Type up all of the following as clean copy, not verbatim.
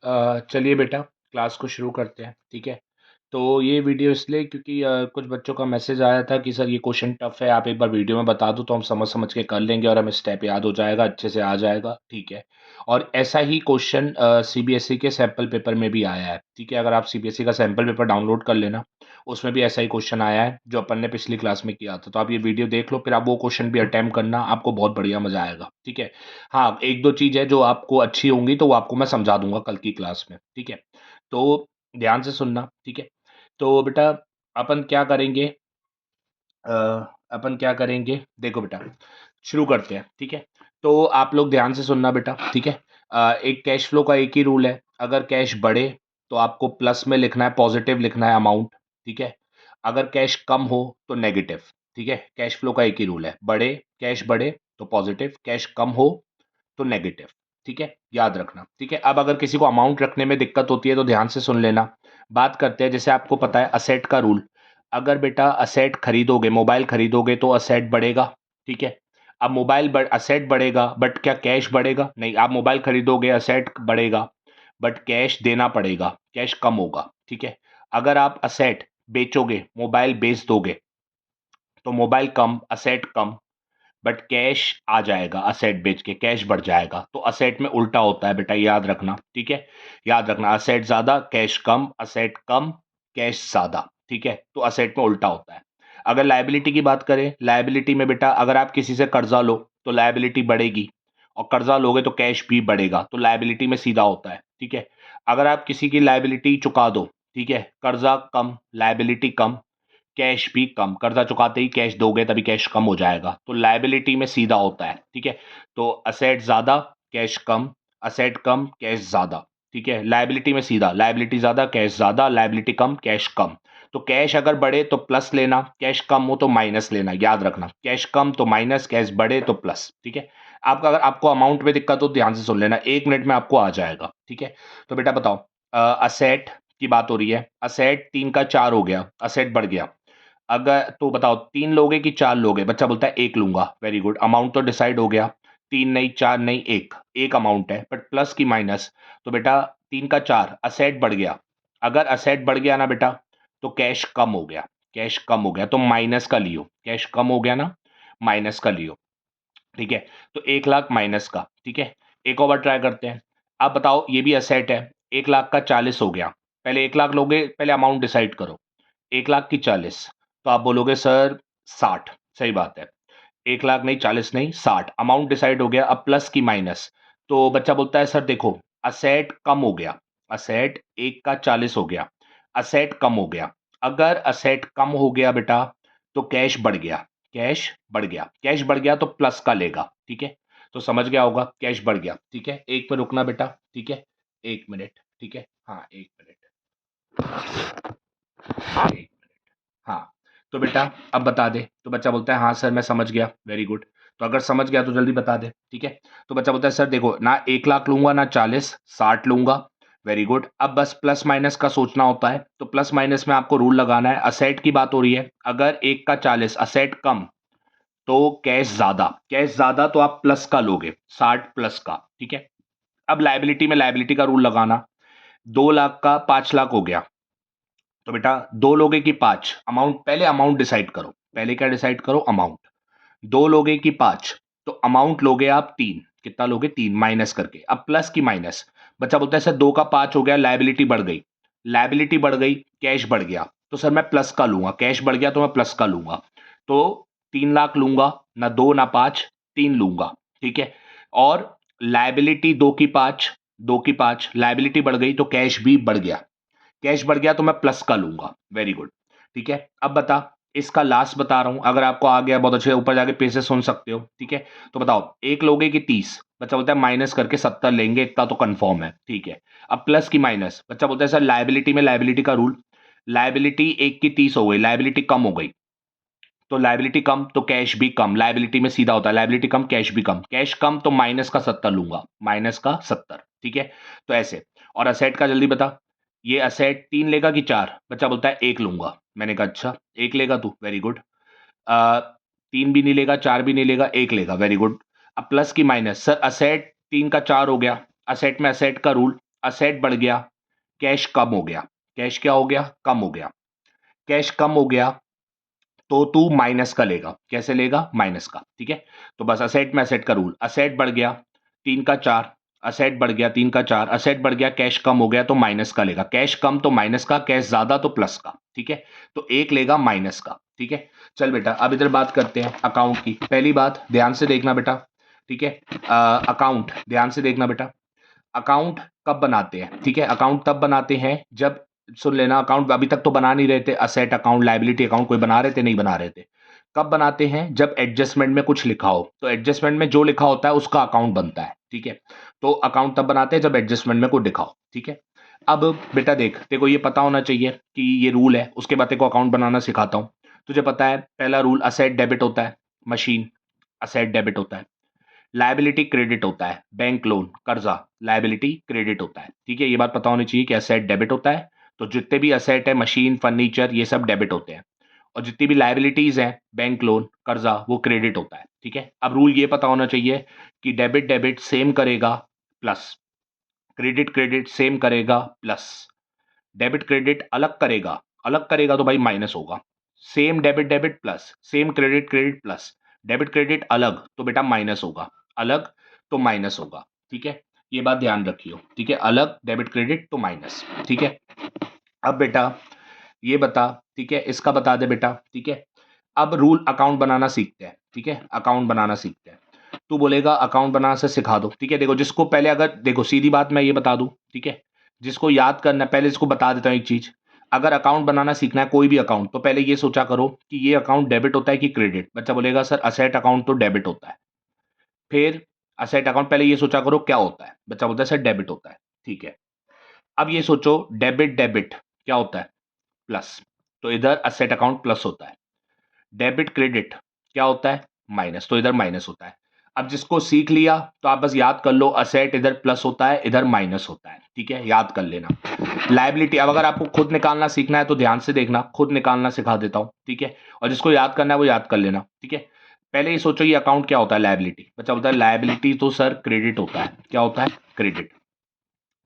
चलिए बेटा क्लास को शुरू करते हैं, ठीक है। तो ये वीडियो इसलिए क्योंकि कुछ बच्चों का मैसेज आया था कि सर ये क्वेश्चन टफ है, आप एक बार वीडियो में बता दो तो हम समझ समझ के कर लेंगे और हमें स्टेप याद हो जाएगा, अच्छे से आ जाएगा, ठीक है। और ऐसा ही क्वेश्चन सीबीएसई के सैंपल पेपर में भी आया है, ठीक है। अगर आप सीबीएसई का सैंपल पेपर डाउनलोड कर लेना, उसमें भी ऐसा ही क्वेश्चन आया है जो अपन ने पिछली क्लास में किया था। तो आप ये वीडियो देख लो, फिर आप वो क्वेश्चन भी अटेम्प्ट करना, आपको बहुत बढ़िया मजा आएगा, ठीक है। हाँ, एक दो चीज़ है जो आपको अच्छी होंगी तो वो आपको मैं समझा दूंगा कल की क्लास में, ठीक है। तो ध्यान से सुनना, ठीक है। तो बेटा अपन क्या करेंगे, अ, अपन क्या करेंगे, देखो बेटा शुरू करते हैं, ठीक है। तो आप लोग ध्यान से सुनना बेटा, ठीक है। एक कैश फ्लो का एक ही रूल है, अगर कैश बढ़े तो आपको प्लस में लिखना है, पॉजिटिव लिखना है अमाउंट, ठीक है। अगर कैश कम हो तो नेगेटिव, ठीक है। कैश फ्लो का एक ही रूल है, बढ़े कैश बढ़े तो पॉजिटिव, कैश कम हो तो नेगेटिव, ठीक है, याद रखना, ठीक है। अब अगर किसी को अमाउंट रखने में दिक्कत होती है तो ध्यान से सुन लेना। बात करते हैं, जैसे आपको पता है असेट का रूल, अगर बेटा असेट खरीदोगे, मोबाइल खरीदोगे तो असेट बढ़ेगा, ठीक है। अब असेट बढ़ेगा बट क्या कैश बढ़ेगा? नहीं, आप मोबाइल खरीदोगे असेट बढ़ेगा बट कैश देना पड़ेगा, कैश कम होगा, ठीक है। अगर आप असेट बेचोगे, मोबाइल बेच दोगे तो मोबाइल कम, असेट कम, बट कैश आ जाएगा, असेट बेच के कैश बढ़ जाएगा। तो असेट में उल्टा होता है बेटा, याद रखना, ठीक है। याद रखना, असेट ज्यादा कैश कम, असेट कम कैश ज्यादा, ठीक है। तो असेट में उल्टा होता है। अगर लायबिलिटी की बात करें, लायबिलिटी में बेटा अगर आप किसी से कर्जा लो तो लायबिलिटी बढ़ेगी, और कर्जा लोगे तो कैश भी बढ़ेगा, तो लायबिलिटी में सीधा होता है, ठीक है। अगर आप किसी की लायबिलिटी चुका दो, ठीक है, कर्जा कम लायबिलिटी कम, कैश भी कम, कर्जा चुकाते ही कैश दोगे तभी कैश कम हो जाएगा, तो लायबिलिटी में सीधा होता है, ठीक है। तो असेट ज्यादा कैश कम, असेट कम कैश ज्यादा, ठीक है। लायबिलिटी में सीधा, लायबिलिटी ज्यादा कैश ज्यादा, लायबिलिटी कम कैश कम। तो कैश अगर बढ़े तो प्लस लेना, कैश कम हो तो माइनस लेना, याद रखना, कैश कम तो माइनस, कैश बढ़े तो प्लस, ठीक है। आपका अगर आपको अमाउंट में दिक्कत हो ध्यान से सुन लेना, 1 मिनट में आपको आ जाएगा, ठीक है। तो बेटा बताओ, असेट की बात हो रही है, असेट 3 का 4 हो गया, असेट बढ़ गया। अगर तो बताओ 3 लोगे कि 4 लोगे? बच्चा बोलता है 1 लूँगा, वेरी गुड, अमाउंट तो डिसाइड हो गया, 3 नहीं 4 नहीं 1, 1 अमाउंट है, बट प्लस की माइनस, तो बेटा 3 का 4 असेट बढ़ गया। अगर असेट बढ़ गया ना बेटा, तो कैश कम हो गया, कैश कम हो गया तो माइनस का लियो, कैश कम हो गया ना, माइनस का लियो, ठीक है। तो 1 लाख माइनस का, ठीक है। एक और बार ट्राई करते हैं। अब बताओ ये भी असेट है, 1 लाख का 40 हो गया। पहले 1 लाख लोगे, पहले अमाउंट डिसाइड करो। 1 लाख की 40, तो आप बोलोगे सर 60, सही बात है। 1 लाख नहीं 40 नहीं 60, अमाउंट डिसाइड हो गया। अब प्लस की माइनस, तो बच्चा बोलता है सर देखो असेट कम हो गया, असेट 1 का 40 हो गया, असेट कम हो गया। अगर असेट कम हो गया बेटा तो कैश बढ़ गया, कैश बढ़ गया, कैश बढ़ गया तो प्लस का लेगा, ठीक है। तो समझ गया होगा, कैश बढ़ गया, ठीक है। एक पे रुकना बेटा, ठीक है, 1 मिनट, ठीक है, हाँ 1 मिनट, 1 मिनट, हाँ। तो बेटा अब बता दे, तो बच्चा बोलता है हाँ सर मैं समझ गया, वेरी गुड। तो अगर समझ गया तो जल्दी बता दे, ठीक है। तो बच्चा बोलता है सर देखो ना 1 लाख लूंगा ना 40, 60 लूंगा, वेरी गुड। अब बस प्लस माइनस का सोचना होता है, तो प्लस माइनस में आपको रूल लगाना है, असेट की बात हो रही है, अगर 1 का 40 असेट कम तो कैश ज्यादा, कैश ज्यादा तो आप प्लस का लोगे, 60 प्लस का, ठीक है। अब लायबिलिटी में लायबिलिटी का रूल लगाना, 2 लाख का 5 लाख हो गया, तो बेटा 2 लोगे की 5, अमाउंट पहले अमाउंट डिसाइड करो, पहले क्या डिसाइड करो अमाउंट। 2 लोगे की 5, तो अमाउंट लोगे आप 3, कितना लोगे 3 माइनस करके। अब प्लस की माइनस, बच्चा बोलता है सर 2 का 5 हो गया, लायबिलिटी बढ़ गई, लायबिलिटी बढ़ गई कैश बढ़ गया, तो सर मैं प्लस का लूंगा, कैश बढ़ गया तो मैं प्लस का लूंगा, तो 3 लाख लूंगा, ना 2 ना 5, 3 लूंगा, ठीक है। और लायबिलिटी 2 की 5, 2 की 5 लायबिलिटी बढ़ गई तो कैश भी बढ़ गया, कैश बढ़ गया तो मैं प्लस का लूंगा, वेरी गुड, ठीक है। अब बता, इसका लास्ट बता रहा हूं, अगर आपको आ गया बहुत अच्छे, ऊपर जाके पेज से सुन सकते हो, ठीक है। तो बताओ एक लोगे की 30, बच्चा बोलता है माइनस करके 70 लेंगे, इतना तो कंफर्म है, ठीक है। अब प्लस की माइनस, बच्चा बोलता है सर लायबिलिटी में लायबिलिटी का रूल, लायबिलिटी 1 की 30 हो गई, लायबिलिटी कम हो गई, तो लायबिलिटी कम तो कैश भी कम, लायबिलिटी में सीधा होता है, लायबिलिटी कम कैश भी कम, कैश कम तो माइनस का 70 लूंगा, माइनस का 70, ठीक है। तो ऐसे, और असेट का जल्दी बता, ये असेट 3 लेगा कि 4? बच्चा बोलता है 1 लूंगा, मैंने कहा अच्छा 1 लेगा तू, वेरी गुड। 3 भी नहीं लेगा, 4 भी नहीं लेगा, 1 लेगा, वेरी गुड। अब प्लस की माइनस, सर असेट 3 का 4 हो गया, असेट में असेट का रूल, असेट बढ़ गया, कैश कम हो गया। कैश क्या हो गया? कम हो गया। कैश कम हो गया तो तू माइनस का लेगा। कैसे लेगा? माइनस का। ठीक है, तो बस असेट में असेट का रूल, असेट बढ़ गया 3 का 4, असेट बढ़ गया 3 का 4, असेट बढ़ गया, कैश कम हो गया तो माइनस का लेगा। कैश कम तो माइनस का, कैश ज्यादा तो प्लस का। ठीक है, तो एक लेगा माइनस का। ठीक है, चल बेटा अब इधर बात करते हैं अकाउंट की। पहली बात ध्यान से देखना बेटा। ठीक है, अकाउंट ध्यान से देखना बेटा। अकाउंट कब बनाते हैं? ठीक है, अकाउंट तब बनाते हैं जब, सुन लेना, अकाउंट अभी तक तो बना नहीं रहे थे, असेट अकाउंट लायबिलिटी अकाउंट कोई बना रहे थे? नहीं बना रहे थे। कब बनाते हैं? जब एडजस्टमेंट में कुछ लिखा हो। तो एडजस्टमेंट में जो लिखा होता है उसका अकाउंट बनता है। ठीक है, तो अकाउंट तब बनाते हैं जब एडजस्टमेंट में कुछ लिखा हो। ठीक है, अब बेटा देख, तेरे को ये पता होना चाहिए कि ये रूल है, उसके बाद तेरे को अकाउंट बनाना सिखाता हूं। तुझे पता है पहला रूल, असेट डेबिट होता है, मशीन असेट डेबिट होता है। लायबिलिटी क्रेडिट होता है, बैंक लोन कर्जा लायबिलिटी क्रेडिट होता है। ठीक है, ये बात पता होनी चाहिए कि असेट डेबिट होता है। तो जितने भी असेट है, मशीन फर्नीचर, ये सब डेबिट होते हैं। और जितनी भी लायबिलिटीज हैं, बैंक लोन कर्जा, वो क्रेडिट होता है। ठीक है, अब रूल ये पता होना चाहिए कि डेबिट डेबिट सेम करेगा प्लस, क्रेडिट क्रेडिट सेम करेगा प्लस, डेबिट क्रेडिट अलग करेगा तो भाई माइनस होगा। Same debit debit plus, same credit credit plus, debit credit अलग तो बेटा माइनस होगा, अलग तो माइनस होगा। ठीक है, ये बात ध्यान रखियो। ठीक है, अलग डेबिट क्रेडिट तो माइनस। ठीक है, अब बेटा ये बता, ठीक है, इसका बता दे बेटा। ठीक है, अब रूल अकाउंट बनाना सीखते हैं। ठीक है, अकाउंट बनाना सीखते हैं। तू बोलेगा अकाउंट बनाना से सिखा दो। ठीक है, देखो जिसको पहले, अगर देखो सीधी बात मैं ये बता दूं, ठीक है, जिसको याद करना है, पहले इसको बता देता हूं एक चीज। अगर अकाउंट बनाना सीखना है कोई भी अकाउंट, तो पहले ये सोचा करो कि ये अकाउंट डेबिट होता है कि क्रेडिट। बच्चा बोलेगा सर असेट अकाउंट तो डेबिट होता है। फिर असेट अकाउंट, पहले ये सोचा करो क्या होता है। बच्चा बोलता है सर डेबिट होता है। ठीक है, अब ये सोचो डेबिट डेबिट क्या होता है? प्लस, तो इधर असेट अकाउंट प्लस होता है। डेबिट क्रेडिट क्या होता है? माइनस, तो इधर माइनस होता है। अब जिसको सीख लिया तो आप बस याद कर लो, असेट इधर प्लस होता है, इधर माइनस होता है। ठीक है, याद कर लेना। लायबिलिटी, अब अगर आपको खुद निकालना सीखना है तो ध्यान से देखना, खुद निकालना सिखा देता हूं। ठीक है, और जिसको याद करना है वो याद कर लेना। ठीक है, पहले ये सोचो ये अकाउंट क्या होता है? लायबिलिटी। बच्चा बोलता है लायबिलिटी तो सर क्रेडिट होता है। क्या होता है? क्रेडिट।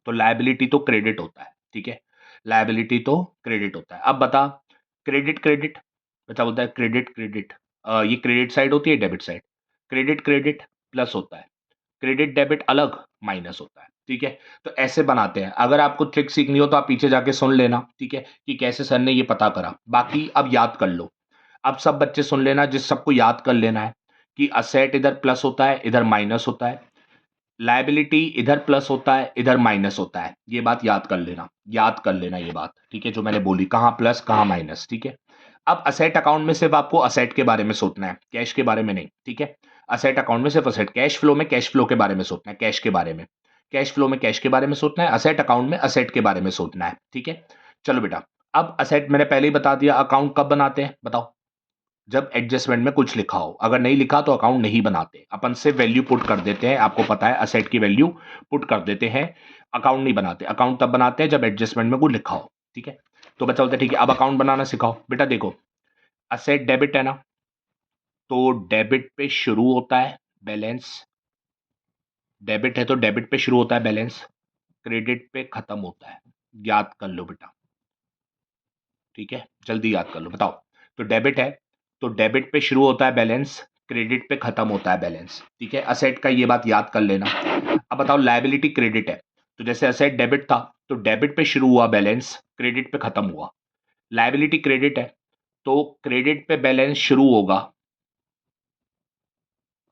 तो लायबिलिटी तो क्रेडिट होता है। ठीक है, लायबिलिटी तो क्रेडिट होता है। अब बता, क्रेडिट क्रेडिट। बच्चा बोलता है क्रेडिट क्रेडिट, ये क्रेडिट साइड होती है, debit side. Credit credit plus होता है, क्रेडिट डेबिट अलग माइनस होता है। ठीक है, तो ऐसे बनाते हैं। अगर आपको ट्रिक सीखनी हो तो आप पीछे जाके सुन लेना। ठीक है, कि कैसे सर ने ये पता करा। बाकी अब याद कर लो। अब सब बच्चे सुन लेना, जिस सबको याद कर लेना है कि असेट इधर प्लस होता है, इधर माइनस होता है। लायबिलिटी इधर प्लस होता है, इधर माइनस होता है। ये बात याद कर लेना, याद कर लेना ये बात। ठीक है, जो मैंने बोली, कहाँ प्लस कहाँ माइनस। ठीक है, अब असेट अकाउंट में सिर्फ आपको असेट के बारे में सोचना है, कैश के बारे में नहीं। ठीक है, असेट अकाउंट में सिर्फ असेट, कैश फ्लो में कैश फ्लो के बारे में सोचना है, कैश के बारे में। कैश फ्लो में कैश के बारे में सोचना है, असेट अकाउंट में असेट के बारे में सोचना है। ठीक है, चलो बेटा, अब असेट मैंने पहले ही बता दिया। अकाउंट कब बनाते हैं बताओ? जब एडजस्टमेंट में कुछ लिखा हो। अगर नहीं लिखा तो अकाउंट नहीं बनाते, अपन से वैल्यू पुट कर देते हैं। आपको पता है असेट की वैल्यू पुट कर देते हैं, अकाउंट नहीं बनाते। अकाउंट तब बनाते हैं जब एडजस्टमेंट में कुछ लिखा हो। ठीक है, तो बच्चा बोलता है ठीक है अब अकाउंट बनाना सिखाओ। बेटा देखो, असेट डेबिट है ना, तो डेबिट पे शुरू होता है बैलेंस। डेबिट है तो डेबिट पे शुरू होता है बैलेंस, क्रेडिट पे खत्म होता है। याद कर लो बेटा। ठीक है, जल्दी याद कर लो, बताओ। तो डेबिट है तो डेबिट पे शुरू होता है बैलेंस, क्रेडिट पे खत्म होता है बैलेंस। ठीक है, असेट का ये बात याद कर लेना। अब बताओ लायबिलिटी क्रेडिट है, तो जैसे असेट डेबिट था तो डेबिट पे शुरू हुआ बैलेंस, क्रेडिट पे खत्म हुआ। लायबिलिटी क्रेडिट है तो क्रेडिट पे बैलेंस शुरू होगा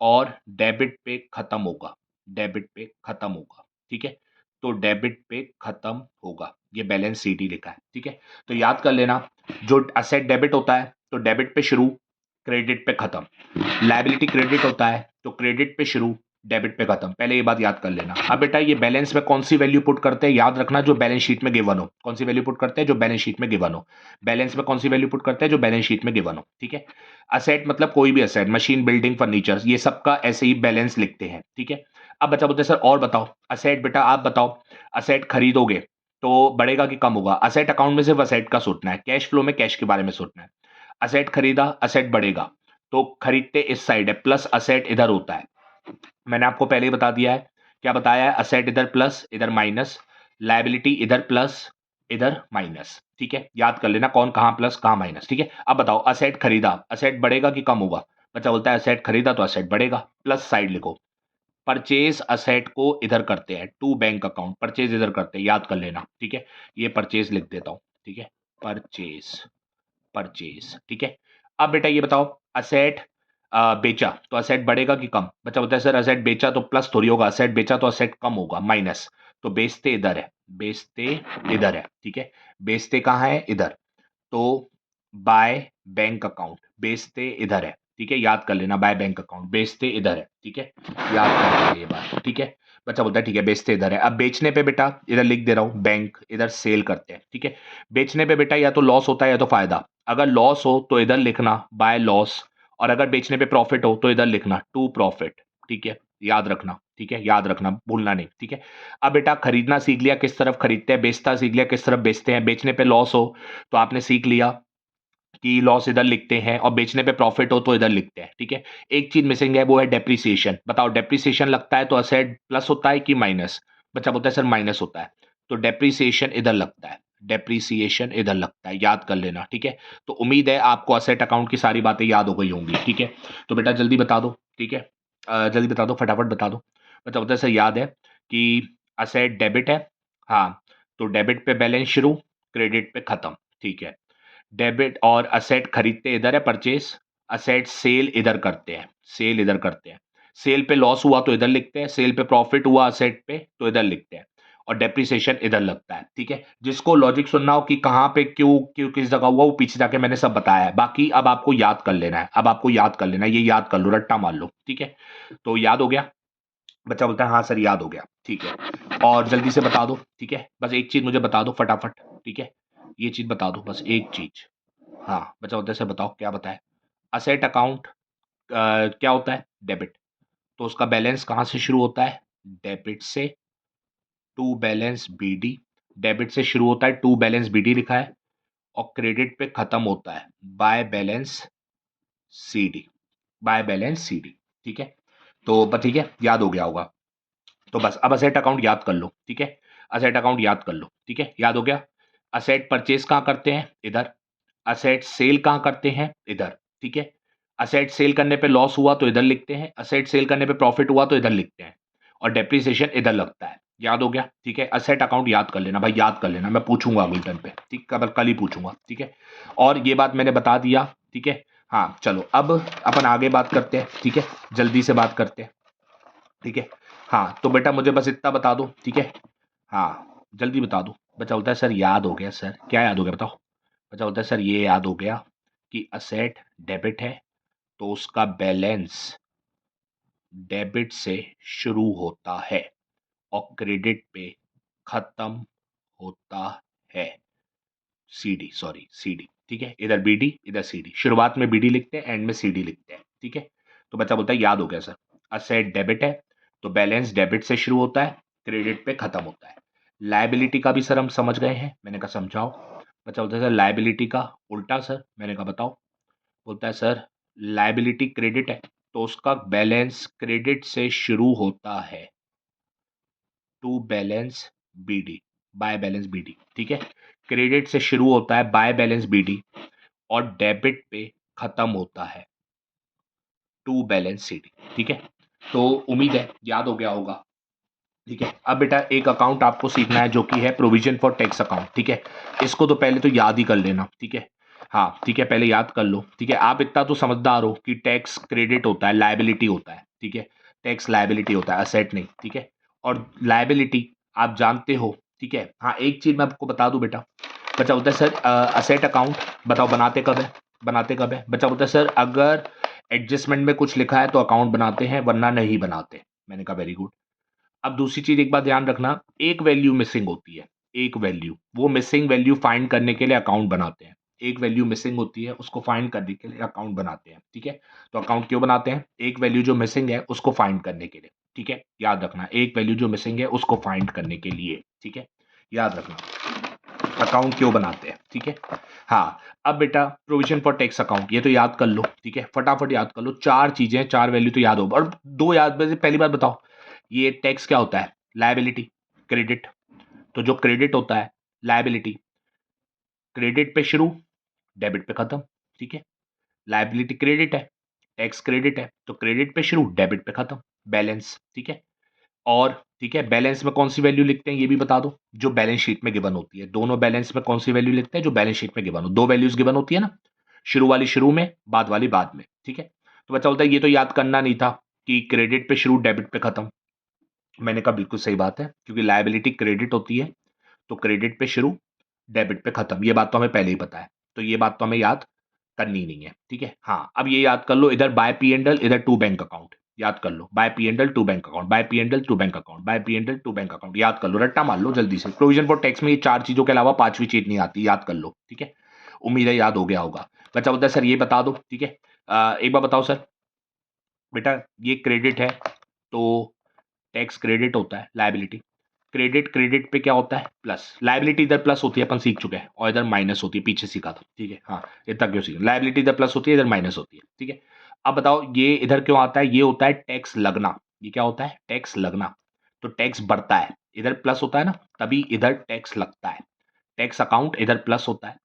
और डेबिट पे खत्म होगा, डेबिट पे खत्म होगा। ठीक है, तो डेबिट पे खत्म होगा, ये बैलेंस सीडी लिखा है। ठीक है, तो याद कर लेना, जो असेट डेबिट होता है तो डेबिट पे शुरू, क्रेडिट पे खत्म। लायबिलिटी क्रेडिट होता है तो क्रेडिट पे शुरू, डेबिट पे खत्म। पहले ये बात याद कर लेना। अब बेटा ये बैलेंस में कौन सी वैल्यू पुट करते हैं? याद रखना, जो बैलेंस शीट में गिवन हो। कौन सी वैल्यू पुट करते हैं? जो बैलेंस शीट में गिवन हो। बैलेंस में कौन सी वैल्यू पुट करते हैं? जो बैलेंस शीट में गिवन हो। ठीक है, असेट मतलब कोई भी असेट, मशीन बिल्डिंग फर्नीचर, ये सबका ऐसे ही बैलेंस लिखते हैं। ठीक है, अब बच्चा बोलते हैं सर और बताओ। असेट बेटा आप बताओ, असेट खरीदोगे तो बढ़ेगा कि कम होगा? असेट अकाउंट में सिर्फ असेट का सोचना है, कैश फ्लो में कैश के बारे में सोचना है। असेट खरीदा, असेट बढ़ेगा, तो खरीदते इस साइड है, प्लस असेट इधर होता है। मैंने आपको पहले ही बता दिया है, क्या बताया है? असेट इधर प्लस इधर माइनस, लायबिलिटी इधर प्लस इधर माइनस, ठीक है, याद कर लेना कौन कहाँ प्लस कहाँ माइनस, ठीक है। अब बताओ असेट खरीदा, असेट बढ़ेगा कि कम होगा? बच्चा बोलता है असेट खरीदा तो असेट बढ़ेगा, प्लस साइड लिखो। परचेज असेट को इधर करते हैं टू बैंक अकाउंट, परचेज इधर करते हैं, याद कर लेना, ठीक है। ये परचेज लिख देता हूं, ठीक है, परचेज, परचेज, ठीक है। अब बेटा ये बताओ असेट बेचा तो असेट बढ़ेगा कि कम? बच्चा बोलता है सर असेट बेचा तो प्लस थोड़ी होगा, असेट बेचा तो असेट कम होगा, माइनस। तो बेचते इधर है, बेचते इधर है, ठीक है। बेचते कहाँ है? इधर। तो बाय बैंक अकाउंट, बेचते इधर है, ठीक है, याद कर लेना, बाय बैंक अकाउंट, बेचते इधर है, ठीक है, याद कर लेना ये बात, ठीक है। बच्चा बोलता है ठीक है बेचते इधर है। अब बेचने पे बेटा इधर लिख दे रहा हूं बैंक, इधर सेल करते हैं, ठीक है। बेचने पे बेटा या तो लॉस होता है या तो फायदा। अगर लॉस हो तो इधर लिखना बाय लॉस, और अगर बेचने पे प्रॉफिट हो तो इधर लिखना टू प्रॉफिट, ठीक है, याद रखना, ठीक है, याद रखना, भूलना नहीं, ठीक है। अब बेटा खरीदना सीख लिया किस तरफ खरीदते हैं, बेचता सीख लिया किस तरफ बेचते हैं। बेचने पे लॉस हो तो आपने सीख लिया कि लॉस इधर लिखते हैं, और बेचने पे प्रॉफिट हो तो इधर लिखते हैं, ठीक है। एक चीज मिसिंग है वो है डेप्रिसिएशन। बताओ डेप्रिसिएशन लगता है तो असेट प्लस होता है कि माइनस? बच्चा बोलता है सर माइनस होता है, तो डेप्रिसिएशन इधर लगता है, डेप्रिसिएशन इधर लगता है, याद कर लेना, ठीक है। तो उम्मीद है आपको असेट अकाउंट की सारी बातें याद हो गई होंगी, ठीक है। तो बेटा जल्दी बता दो, ठीक है, जल्दी बता दो, फटाफट बता दो। बच्चा बोलता है सर याद है कि असेट डेबिट है, हाँ, तो डेबिट पे बैलेंस शुरू, क्रेडिट पे खत्म, ठीक है। डेबिट और असेट खरीदते इधर है परचेस, असेट सेल इधर करते हैं, सेल इधर करते हैं। सेल पे लॉस हुआ तो इधर लिखते हैं, सेल पे प्रॉफिट हुआ असेट पे तो इधर लिखते हैं, और डेप्रिसिएशन इधर लगता है, ठीक है। जिसको लॉजिक सुनना हो कि कहाँ पे क्यों क्यों किस जगह हुआ, वो पीछे जाके मैंने सब बताया है। बाकी अब आपको याद कर लेना है, अब आपको याद कर लेना है, ये याद कर लो, रट्टा मार लो, ठीक है। तो याद हो गया? बच्चा बोलता है हाँ सर याद हो गया, ठीक है। और जल्दी से बता दो, ठीक है, बस एक चीज मुझे बता दो फटाफट, ठीक है, ये चीज बता दो बस एक चीज। हाँ, बचा उधर से बताओ क्या बताए? असेट अकाउंट क्या होता है? डेबिट। तो उसका बैलेंस कहाँ से शुरू होता है? डेबिट से। टू बैलेंस बीडी, डेबिट से शुरू होता है, टू बैलेंस बीडी लिखा है, और क्रेडिट पे खत्म होता है by balance CD, by balance CD, ठीक है। तो बस ठीक है, याद हो गया होगा। तो बस अब असेट अकाउंट याद कर लो, ठीक है, असेट अकाउंट याद कर लो, ठीक है, याद हो गया। असेट परचेज कहाँ करते हैं? इधर। असेट सेल कहाँ करते हैं? इधर, ठीक है। असेट सेल करने पे लॉस हुआ तो इधर लिखते हैं, असेट सेल करने पे प्रॉफिट हुआ तो इधर लिखते हैं, और डेप्रिसिएशन इधर लगता है, याद हो गया, ठीक है। असेट अकाउंट याद कर लेना भाई, याद कर लेना, मैं पूछूंगा अगले टर्न पे, ठीक, कल ही पूछूंगा, ठीक है। और ये बात मैंने बता दिया, ठीक है। हाँ चलो अब अपन आगे बात करते हैं, ठीक है, जल्दी से बात करते हैं, ठीक है। हाँ तो बेटा मुझे बस इतना बता दो, ठीक है, हाँ जल्दी बता दो। बच्चा बोलता है सर याद हो गया सर, क्या याद हो गया बताओ? बच्चा बोलता है सर ये याद हो गया कि असेट डेबिट है तो उसका बैलेंस डेबिट से शुरू होता है और क्रेडिट पे खत्म होता है। सीडी, सॉरी सीडी, ठीक है, इधर बीडी इधर सीडी, शुरुआत में बीडी लिखते हैं एंड में सीडी लिखते हैं, ठीक है। तो बच्चा बोलता है याद हो गया सर, असेट डेबिट है तो बैलेंस डेबिट से शुरू होता है, क्रेडिट पे खत्म होता है। लायबिलिटी का भी सर हम समझ गए हैं, मैंने कहा समझाओ। बच्चा बोलता है सर लायबिलिटी का उल्टा सर, मैंने कहा बताओ। बोलता है सर लायबिलिटी क्रेडिट है तो उसका बैलेंस क्रेडिट से शुरू होता है, to balance BD, by balance BD, ठीक है। क्रेडिट से शुरू होता है बाय बैलेंस बीडी, और डेबिट पे खत्म होता है टू बैलेंस सीडी, ठीक है। तो उम्मीद है याद हो गया होगा, ठीक है। अब बेटा एक अकाउंट आपको सीखना है जो कि है प्रोविजन फॉर टैक्स अकाउंट, ठीक है। इसको तो पहले तो याद ही कर लेना, ठीक है, हाँ ठीक है, पहले याद कर लो, ठीक है। आप इतना तो समझदार हो कि टैक्स क्रेडिट होता है, लायबिलिटी होता है, ठीक है, टैक्स लायबिलिटी होता है, असेट नहीं, ठीक है। और लायबिलिटी आप जानते हो, ठीक है। हाँ एक चीज मैं आपको बता दूं बेटा, बच्चा बोलता है सर असेट अकाउंट बताओ बनाते कब है? बनाते कब है? बच्चा बोलता है सर अगर एडजस्टमेंट में कुछ लिखा है तो अकाउंट बनाते हैं वरना नहीं बनाते। मैंने कहा वेरी गुड। अब दूसरी चीज एक बात ध्यान रखना, एक वैल्यू मिसिंग होती है, एक वैल्यू, वो मिसिंग वैल्यू फाइंड करने के लिए अकाउंट बनाते हैं। एक वैल्यू मिसिंग होती है उसको फाइंड करने के लिए अकाउंट बनाते हैं, ठीक है। तो अकाउंट क्यों बनाते हैं? एक वैल्यू जो मिसिंग है उसको फाइंड करने के लिए, ठीक है, याद रखना, एक वैल्यू जो मिसिंग है उसको फाइंड करने के लिए, ठीक है, याद रखना अकाउंट क्यों बनाते हैं, ठीक है। हाँ अब बेटा प्रोविजन फॉर टैक्स अकाउंट ये तो याद कर लो, ठीक है, फटाफट याद कर लो, चार चीजें, चार वैल्यू तो याद हो, और दो याद, पहली बात बताओ ये टैक्स क्या होता है? लायबिलिटी, क्रेडिट, तो जो क्रेडिट होता है लायबिलिटी, क्रेडिट पे शुरू, डेबिट पे खत्म, ठीक है। लायबिलिटी क्रेडिट है, टैक्स क्रेडिट है, तो क्रेडिट पे शुरू, डेबिट पे खत्म, बैलेंस, ठीक है। और ठीक है, बैलेंस में कौन सी वैल्यू लिखते हैं ये भी बता दो, जो बैलेंस शीट में गिवन होती है। दोनों बैलेंस में कौन सी वैल्यू लिखते हैं, जो बैलेंस शीट में गिवन हो। दो वैल्यूज गिवन होती है ना, शुरू वाली शुरू में, बाद वाली बाद में, ठीक है। तो बच्चा बोलता है ये तो याद करना नहीं था कि क्रेडिट पे शुरू, डेबिट पे खत्म। मैंने कहा बिल्कुल सही बात है, क्योंकि लायबिलिटी क्रेडिट होती है, तो क्रेडिट पे शुरू, डेबिट पे खत्म। ये बात तो हमें पहले ही पता है, तो ये बात तो हमें याद करनी नहीं है, ठीक है। हाँ, अब ये याद कर लो, इधर बाय पी एंड एल, इधर टू बैंक अकाउंट, याद कर लो। By P and L to bank account, by P and L to bank account, by P and L to bank account, याद कर लो, रट्टा मार लो जल्दी से। प्रोविजन फॉर टैक्स में ये चार चीजों के अलावा पांचवी चीज नहीं आती, याद कर लो, ठीक है। उम्मीद है याद हो गया होगा। बच्चा बोलता है सर ये बता दो, ठीक है। एक बार बताओ सर, बेटा ये क्रेडिट है तो टैक्स क्रेडिट होता है, लायबिलिटी क्रेडिट, क्रेडिट पे क्या होता है प्लस, लायबिलिटी इधर प्लस होती है, अपन सीख चुके हैं, और इधर माइनस होती है, पीछे सीखा था, ठीक है। हाँ, इतना क्यों सीखा, लायबिलिटी इधर प्लस होती है, इधर माइनस होती है, ठीक है। अब बताओ ये इधर क्यों आता है, ये होता है टैक्स लगना। ये क्या होता है, टैक्स लगना। तो टैक्स बढ़ता है, इधर प्लस होता है ना, तभी इधर टैक्स लगता है। टैक्स अकाउंट इधर प्लस होता है,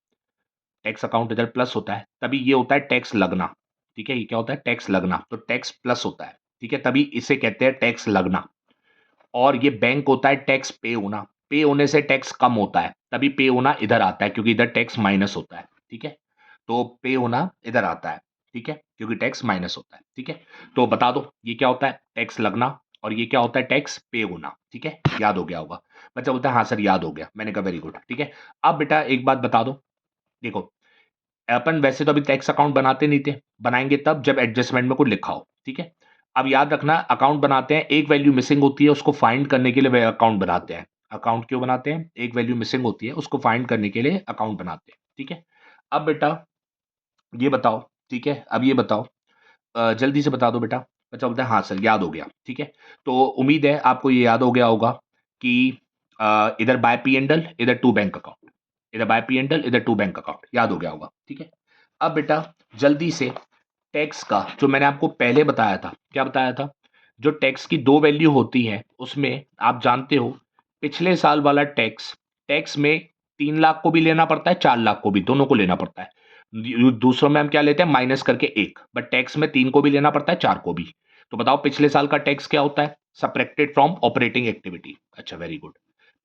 टैक्स अकाउंट इधर प्लस होता है, तभी ये होता है टैक्स लगना, ठीक है। ये क्या होता है, टैक्स लगना, तो टैक्स प्लस होता है, ठीक है, तभी इसे कहते हैं टैक्स लगना। और ये बैंक होता है टैक्स पे होना, पे होने से टैक्स कम होता है, तभी पे होना इधर आता है, क्योंकि इधर टैक्स माइनस होता है, ठीक है। तो पे होना इधर आता है, ठीक है, क्योंकि टैक्स माइनस होता है, ठीक है। तो बता दो ये क्या होता है, टैक्स लगना, और ये क्या होता है, टैक्स पे होना, ठीक है। याद हो गया होगा। बच्चा बोलता है हाँ सर याद हो गया। मैंने कहा वेरी गुड, ठीक है। अब बेटा एक बात बता दो, देखो अपन वैसे तो अभी टैक्स अकाउंट बनाते नहीं थे, बनाएंगे तब जब एडजस्टमेंट में कुछ लिखा हो, ठीक है। अब याद रखना, अकाउंट बनाते हैं, एक वैल्यू मिसिंग होती है, उसको फाइंड करने के लिए अकाउंट बनाते हैं। अकाउंट क्यों बनाते हैं, एक वैल्यू मिसिंग होती है, उसको फाइंड करने के लिए अकाउंट बनाते हैं, ठीक है। अब बेटा ये बताओ, ठीक है, अब ये बताओ, जल्दी से बता दो बेटा। बच्चा बोलता है हाँ सर याद हो गया, ठीक है। तो उम्मीद है आपको ये याद हो गया होगा कि इधर बाय पी एंड एल, इधर टू बैंक अकाउंट, इधर बाय पी एंड एल, इधर टू बैंक अकाउंट, याद हो गया होगा, ठीक है। अब बेटा जल्दी से टैक्स का जो मैंने आपको पहले बताया था, क्या बताया था, जो टैक्स की दो वैल्यू होती है उसमें आप जानते हो, पिछले साल वाला टैक्स, टैक्स में 3 लाख को भी लेना पड़ता है, 4 लाख को भी, दोनों को लेना पड़ता है। दूसरों में हम क्या लेते हैं, माइनस करके एक, बट टैक्स में 3 को भी लेना पड़ता है, 4 को भी। तो बताओ पिछले साल का टैक्स क्या होता है, सब्ट्रैक्टेड फ्रॉम ऑपरेटिंग एक्टिविटी। अच्छा वेरी गुड,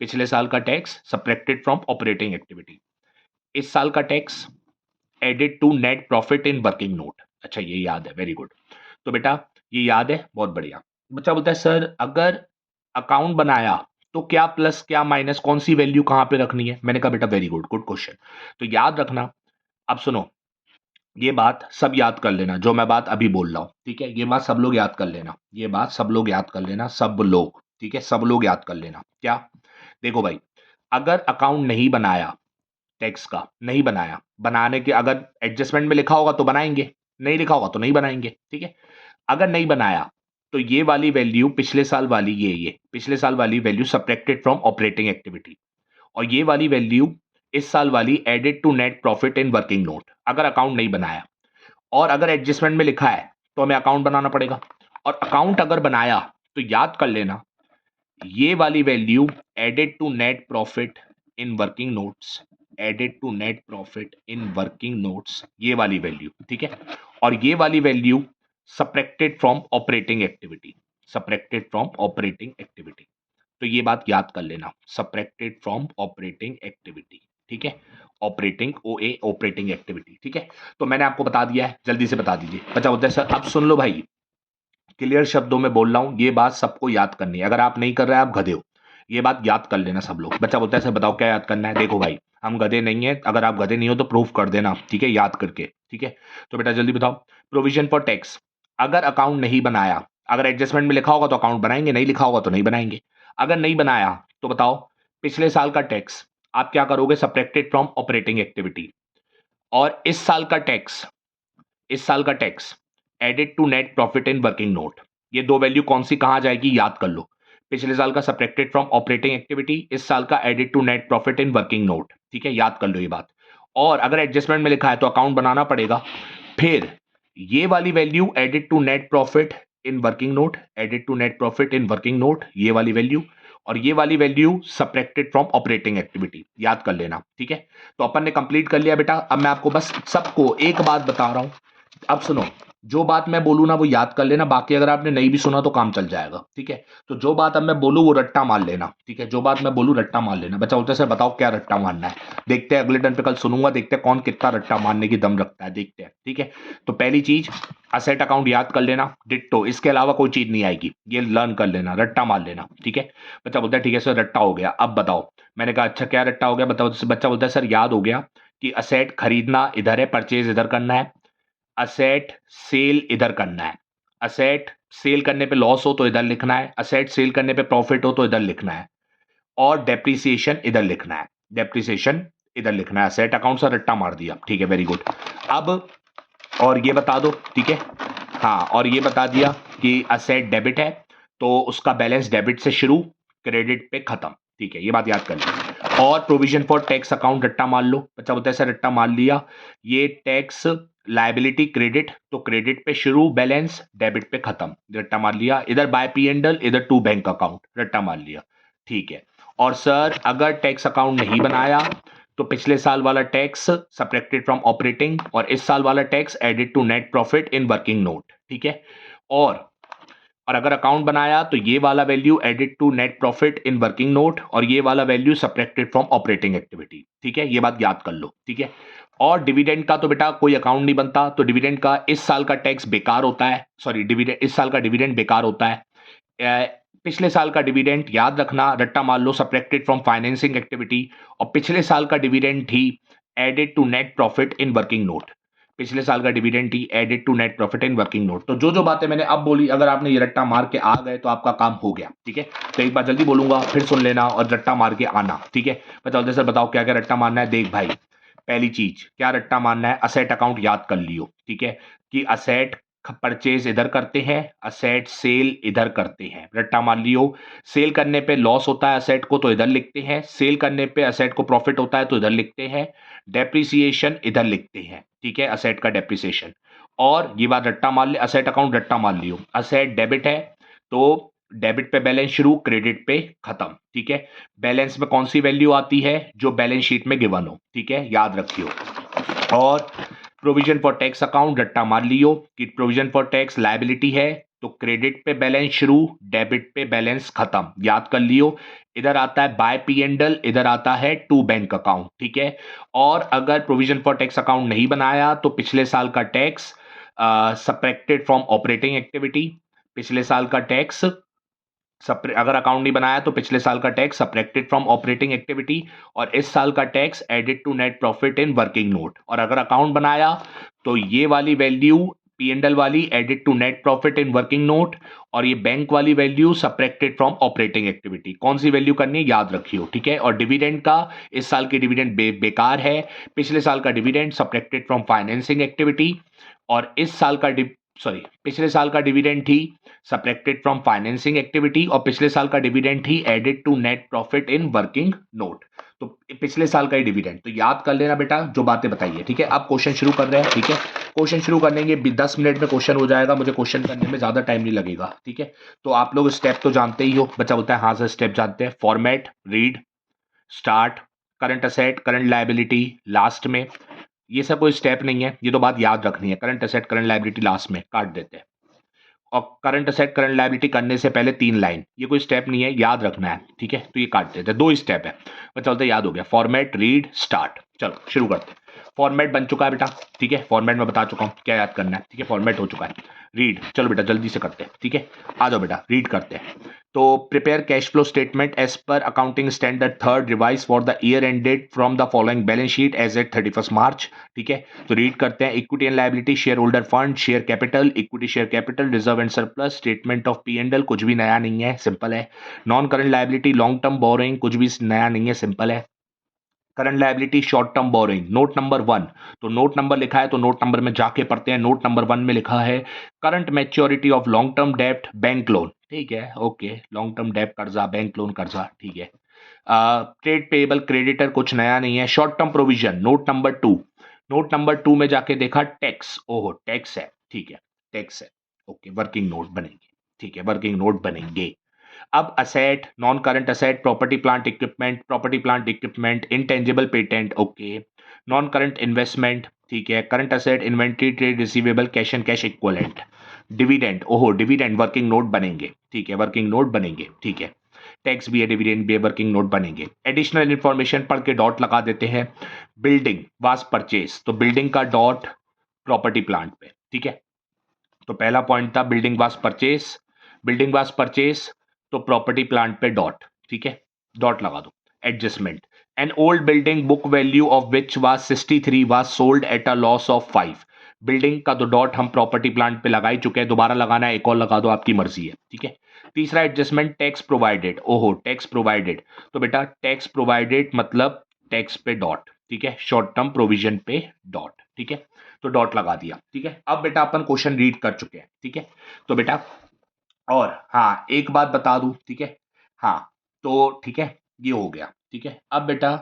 पिछले साल का tax subtracted from operating activity. इस साल का tax added to net profit in working note. अच्छा ये याद है, वेरी गुड। तो बेटा ये याद है, बहुत बढ़िया। बच्चा बोलता है सर अगर अकाउंट बनाया तो क्या प्लस क्या माइनस, कौन सी वैल्यू कहां पे रखनी है। मैंने कहा बेटा वेरी गुड, गुड क्वेश्चन। तो याद रखना, अब सुनो, ये बात सब याद कर लेना, जो मैं बात अभी बोल रहा हूं, ठीक है। ये बात सब लोग याद कर लेना, ये बात सब लोग याद कर लेना, सब लोग, ठीक है, सब लोग याद कर लेना। क्या, देखो भाई, अगर अकाउंट नहीं बनाया, टैक्स का नहीं बनाया, बनाने के अगर एडजस्टमेंट में लिखा होगा तो बनाएंगे, नहीं लिखा होगा तो नहीं बनाएंगे, ठीक है। अगर नहीं बनाया तो ये वाली वैल्यू पिछले साल वाली, ये पिछले साल वाली value subtracted from operating activity, और ये वाली वैल्यू इस साल वाली added to net profit in working note, अगर अकाउंट नहीं बनाया। और अगर एडजस्टमेंट में लिखा है तो हमें अकाउंट बनाना पड़ेगा, और अकाउंट अगर बनाया तो याद कर लेना, ये वाली value added to net profit in working notes, added to net profit in working notes, ये वाली वैल्यू, ठीक है। और ये वाली value subtracted from operating activity, subtracted from operating activity. तो ये बात याद कर लेना, सब्ट्रैक्टेड फ्रॉम ऑपरेटिंग एक्टिविटी, ठीक है। ऑपरेटिंग ओए, ऑपरेटिंग एक्टिविटी, ठीक है। तो मैंने आपको बता दिया है, जल्दी से बता दीजिए। बचा होता है सर, अब सुन लो भाई, क्लियर शब्दों में बोल रहा हूं, ये बात सबको याद करनी है, अगर आप नहीं कर रहे हैं आप गधे हो। ये बात याद कर लेना सब लोग। बच्चा बोलता है सर बताओ क्या याद करना है। देखो भाई, हम गधे नहीं है, अगर आप गधे नहीं हो तो प्रूफ कर देना, ठीक है, याद करके, ठीक है। तो बेटा जल्दी बताओ, प्रोविजन फॉर टैक्स, अगर अकाउंट नहीं बनाया, अगर एडजस्टमेंट में लिखा होगा तो अकाउंट बनाएंगे, नहीं लिखा होगा तो नहीं बनाएंगे। अगर नहीं बनाया तो बताओ, पिछले साल का टैक्स आप क्या करोगे, सब्ट्रैक्टेड फ्रॉम ऑपरेटिंग एक्टिविटी, और इस साल का टैक्स, इस साल का tax added to net profit in working note. ये दो वैल्यू कौन सी कहां जाएगी, याद कर लो। पिछले साल का सब्ट्रैक्टेड फ्रॉम ऑपरेटिंग एक्टिविटी, इस साल का added to net profit in working note, ठीक है, याद कर लो ये बात। और अगर एडजस्टमेंट में लिखा है तो अकाउंट बनाना पड़ेगा। फिर ये वाली value added to net profit in working note, added to net profit in working note, ये वाली वैल्यू, और ये वाली value subtracted from operating activity, याद कर लेना, ठीक है। तो अपन ने कंप्लीट कर लिया बेटा। अब मैं आपको बस सबको एक बात बता रहा हूं, अब सुनो, जो बात मैं बोलूँ ना वो याद कर लेना, बाकी अगर आपने नहीं भी सुना तो काम चल जाएगा, ठीक है। तो जो बात अब मैं बोलूँ वो रट्टा मार लेना, ठीक है। जो बात मैं बोलूँ रट्टा मार लेना। बच्चा बोलते सर बताओ क्या रट्टा मारना है। देखते हैं अगले टर्न पे, कल सुनूंगा, देखते हैं कौन कितना रट्टा मारने की दम रखता है, देखते हैं, ठीक है। तो पहली चीज असेट अकाउंट याद कर लेना, डिट्टो, इसके अलावा कोई चीज नहीं आएगी, ये लर्न कर लेना, रट्टा मार लेना, ठीक है। बच्चा बोलता है ठीक है सर रट्टा हो गया, अब बताओ। मैंने कहा अच्छा क्या रट्टा हो गया बताओ। बच्चा बोलता है सर याद हो गया कि असेट खरीदना इधर है, परचेज इधर करना है, असेट सेल इधर करना है, असेट सेल करने पे लॉस हो तो इधर लिखना है, असेट सेल करने पे प्रॉफिट हो तो इधर लिखना है, और डेप्रिसिएशन इधर लिखना है, डेप्रिसिएशन इधर लिखना है। असेट अकाउंट से रट्टा मार दिया, ठीक है, वेरी गुड। अब और ये बता दो, ठीक है, हाँ, और ये बता दिया कि असेट डेबिट है तो उसका बैलेंस डेबिट से शुरू, क्रेडिट पे खत्म, ठीक है, ये बात याद कर लो। और प्रोविजन फॉर टैक्स अकाउंट रट्टा मान लो। बच्चा बोलता है सर रट्टा मान लिया, ये टैक्स लाइबिलिटी क्रेडिट, तो क्रेडिट पे शुरू, बैलेंस डेबिट पे खत्म, रट्टा मार लिया। इधर बाय पी एंड एल, इधर टू बैंक अकाउंट, रट्टा मार लिया, ठीक है। और सर अगर टैक्स अकाउंट नहीं बनाया तो पिछले साल वाला टैक्स सब्ट्रैक्टेड फ्रॉम ऑपरेटिंग, और इस साल वाला tax added to net profit in working note, ठीक है। और अगर अकाउंट बनाया तो ये वाला value added to net profit in working note, और ये वाला value subtracted from operating activity, ठीक है, ये बात याद कर लो, ठीक है। और डिविडेंड का तो बेटा कोई अकाउंट नहीं बनता, तो डिविडेंड का इस साल का टैक्स बेकार होता है, सॉरी डिविडेंड, इस साल का डिविडेंड बेकार होता है। पिछले साल का डिविडेंड याद रखना, रट्टा मार लो, सब्ट्रैक्टेड फ्रॉम फाइनेंसिंग एक्टिविटी, और पिछले साल का डिविडेंड ही added to net profit in working note, पिछले साल का डिविडेंड ही added to net profit in working note. तो जो जो बातें मैंने अब बोली, अगर आपने ये रट्टा मार के आ गए तो आपका काम हो गया, ठीक है। तो एक बार जल्दी बोलूंगा, फिर सुन लेना और रट्टा मार के आना, ठीक है। बताओ सर बताओ क्या क्या रट्टा मारना है। देख भाई, पहली चीज क्या रट्टा मारना है, असेट अकाउंट याद कर लियो, ठीक है, कि असेट परचेज इधर करते हैं, असेट सेल इधर करते हैं, रट्टा मार लियो। सेल करने पे लॉस होता है असेट को तो इधर लिखते हैं, सेल करने पे असेट को प्रॉफिट होता है तो इधर लिखते हैं, डेप्रिसिएशन इधर लिखते हैं, ठीक है, असेट का डेप्रिसिएशन। और ये बात रट्टा मार ले, असेट अकाउंट रट्टा मार लियो। असेट डेबिट है तो डेबिट पे बैलेंस शुरू, क्रेडिट पे खत्म, ठीक है। बैलेंस में कौन सी वैल्यू आती है, जो बैलेंस शीट में गिवन हो, ठीक है, याद रखियो। और प्रोविजन फॉर टैक्स अकाउंट रट्टा मार लियो कि प्रोविजन फॉर टैक्स लायबिलिटी है तो क्रेडिट पे बैलेंस शुरू, डेबिट पे बैलेंस खत्म, याद कर लियो। इधर आता है बाय पी एंड एल, इधर आता है टू बैंक अकाउंट, ठीक है। और अगर प्रोविजन फॉर टैक्स अकाउंट नहीं बनाया तो पिछले साल का tax subtracted from operating activity, पिछले साल का टैक्स अगर अकाउंट नहीं बनाया तो पिछले साल का tax subtracted from operating activity, और इस साल का tax added to net profit in working note. और अगर अकाउंट बनाया तो ये वाली वैल्यू पी एंड एल वाली added to net profit in working note, और ये बैंक वाली value subtracted from operating activity. कौन सी वैल्यू करनी है याद रखियो, ठीक है। और डिविडेंड का, इस साल की डिविडेंड बेकार है, पिछले साल का dividend subtracted from financing activity, और इस साल का सॉरी पिछले साल का डिविडेंड थी सब्ट्रैक्टेड फ्रॉम फाइनेंसिंग एक्टिविटी, और पिछले साल का डिविडेंड थी added to net profit in working note. तो पिछले साल का ही डिविडेंड तो याद कर लेना बेटा, जो बातें बताइए, ठीक है। अब क्वेश्चन शुरू कर रहे हैं, ठीक है। क्वेश्चन शुरू करने के 10 मिनट में क्वेश्चन हो जाएगा, मुझे क्वेश्चन करने में ज्यादा टाइम नहीं लगेगा, ठीक है। तो आप लोग स्टेप तो जानते ही हो। बच्चा बोलता है हाँ सर स्टेप जानते हैं। Format, read, start, current asset, current liability last में, ये सब कोई स्टेप नहीं है, ये तो बात याद रखनी है। Current asset current liability last में काट देते हैं, और करंट असेट करंट लायबिलिटी करने से पहले 3 लाइन, ये कोई स्टेप नहीं है, याद रखना है, ठीक है। तो ये काट देते हैं, 2 स्टेप है। बस चलते याद हो गया, फॉर्मेट, रीड, स्टार्ट। चलो शुरू करते हैं। फॉर्मेट बन चुका है बेटा, ठीक है, फॉर्मेट में बता चुका हूँ क्या याद करना है, ठीक है। फॉर्मेट हो चुका है। रीड, चलो बेटा जल्दी से करते हैं, ठीक है। आ जाओ बेटा रीड करते हैं। तो prepare cash flow statement as per accounting standard third revise for the year ended from the following balance sheet as at 31 March, ठीक है। तो रीड करते हैं। Equity and liability, share holder fund, share capital, equity share capital, reserve and surplus, statement of P and L, कुछ भी नया नहीं है, सिंपल है। Non current liability, long term borrowing, कुछ भी नया नहीं है, सिंपल है। Current liability, short term borrowing, note number 1, तो नोट नंबर लिखा है तो नोट नंबर में जाके पढ़ते हैं। नोट नंबर 1 में लिखा है current maturity of long term डेब्ट बैंक लोन, ठीक है, ओके। लॉन्ग टर्म डेब्ट कर्जा, बैंक लोन कर्जा, ठीक है। ट्रेड पेएबल क्रेडिटर, कुछ नया नहीं है। Short term provision, note number 2, note number 2 में जाके देखा टैक्स, ओहो टैक्स है, ठीक है, टैक्स है, ओके। वर्किंग नोट बनेंगे, ठीक है, वर्किंग नोट बनेंगे। अब asset, non current asset, property plant equipment, intangible patent, okay, non current investment, ठीक है, current asset, inventory, trade receivable, cash and cash equivalent, dividend, ओहो डिविडेंड, वर्किंग नोट बनेंगे, ठीक है, वर्किंग नोट बनेंगे, ठीक है, टैक्स भी है, डिविडेंड भी है, वर्किंग नोट बनेंगे। एडिशनल इन्फॉर्मेशन पढ़ के डॉट लगा देते हैं। बिल्डिंग वाज परचेज, तो बिल्डिंग का डॉट प्रॉपर्टी प्लांट पे, ठीक है। तो पहला पॉइंट था building was purchase, building was purchase, तो प्रॉपर्टी प्लांट पे डॉट, ठीक है, डॉट लगा दो। Adjustment, an old building book value of which was 63 was sold at a loss of 5। Building का तो डॉट हम प्रॉपर्टी प्लांट पे लगा ही चुके हैं, दोबारा लगाना है एक और लगा दो, आपकी मर्जी है, ठीक है। तीसरा एडजस्टमेंट, टैक्स प्रोवाइडेड, ओहो टैक्स प्रोवाइडेड, तो बेटा टैक्स प्रोवाइडेड मतलब टैक्स पे डॉट, ठीक है, शॉर्ट टर्म प्रोविजन पे डॉट, ठीक है, तो डॉट लगा दिया, ठीक है। अब बेटा अपन क्वेश्चन रीड कर चुके हैं, ठीक है, तो बेटा और हाँ एक बात बता दूं, ठीक है, हाँ तो ठीक है, ये हो गया, ठीक है। अब बेटा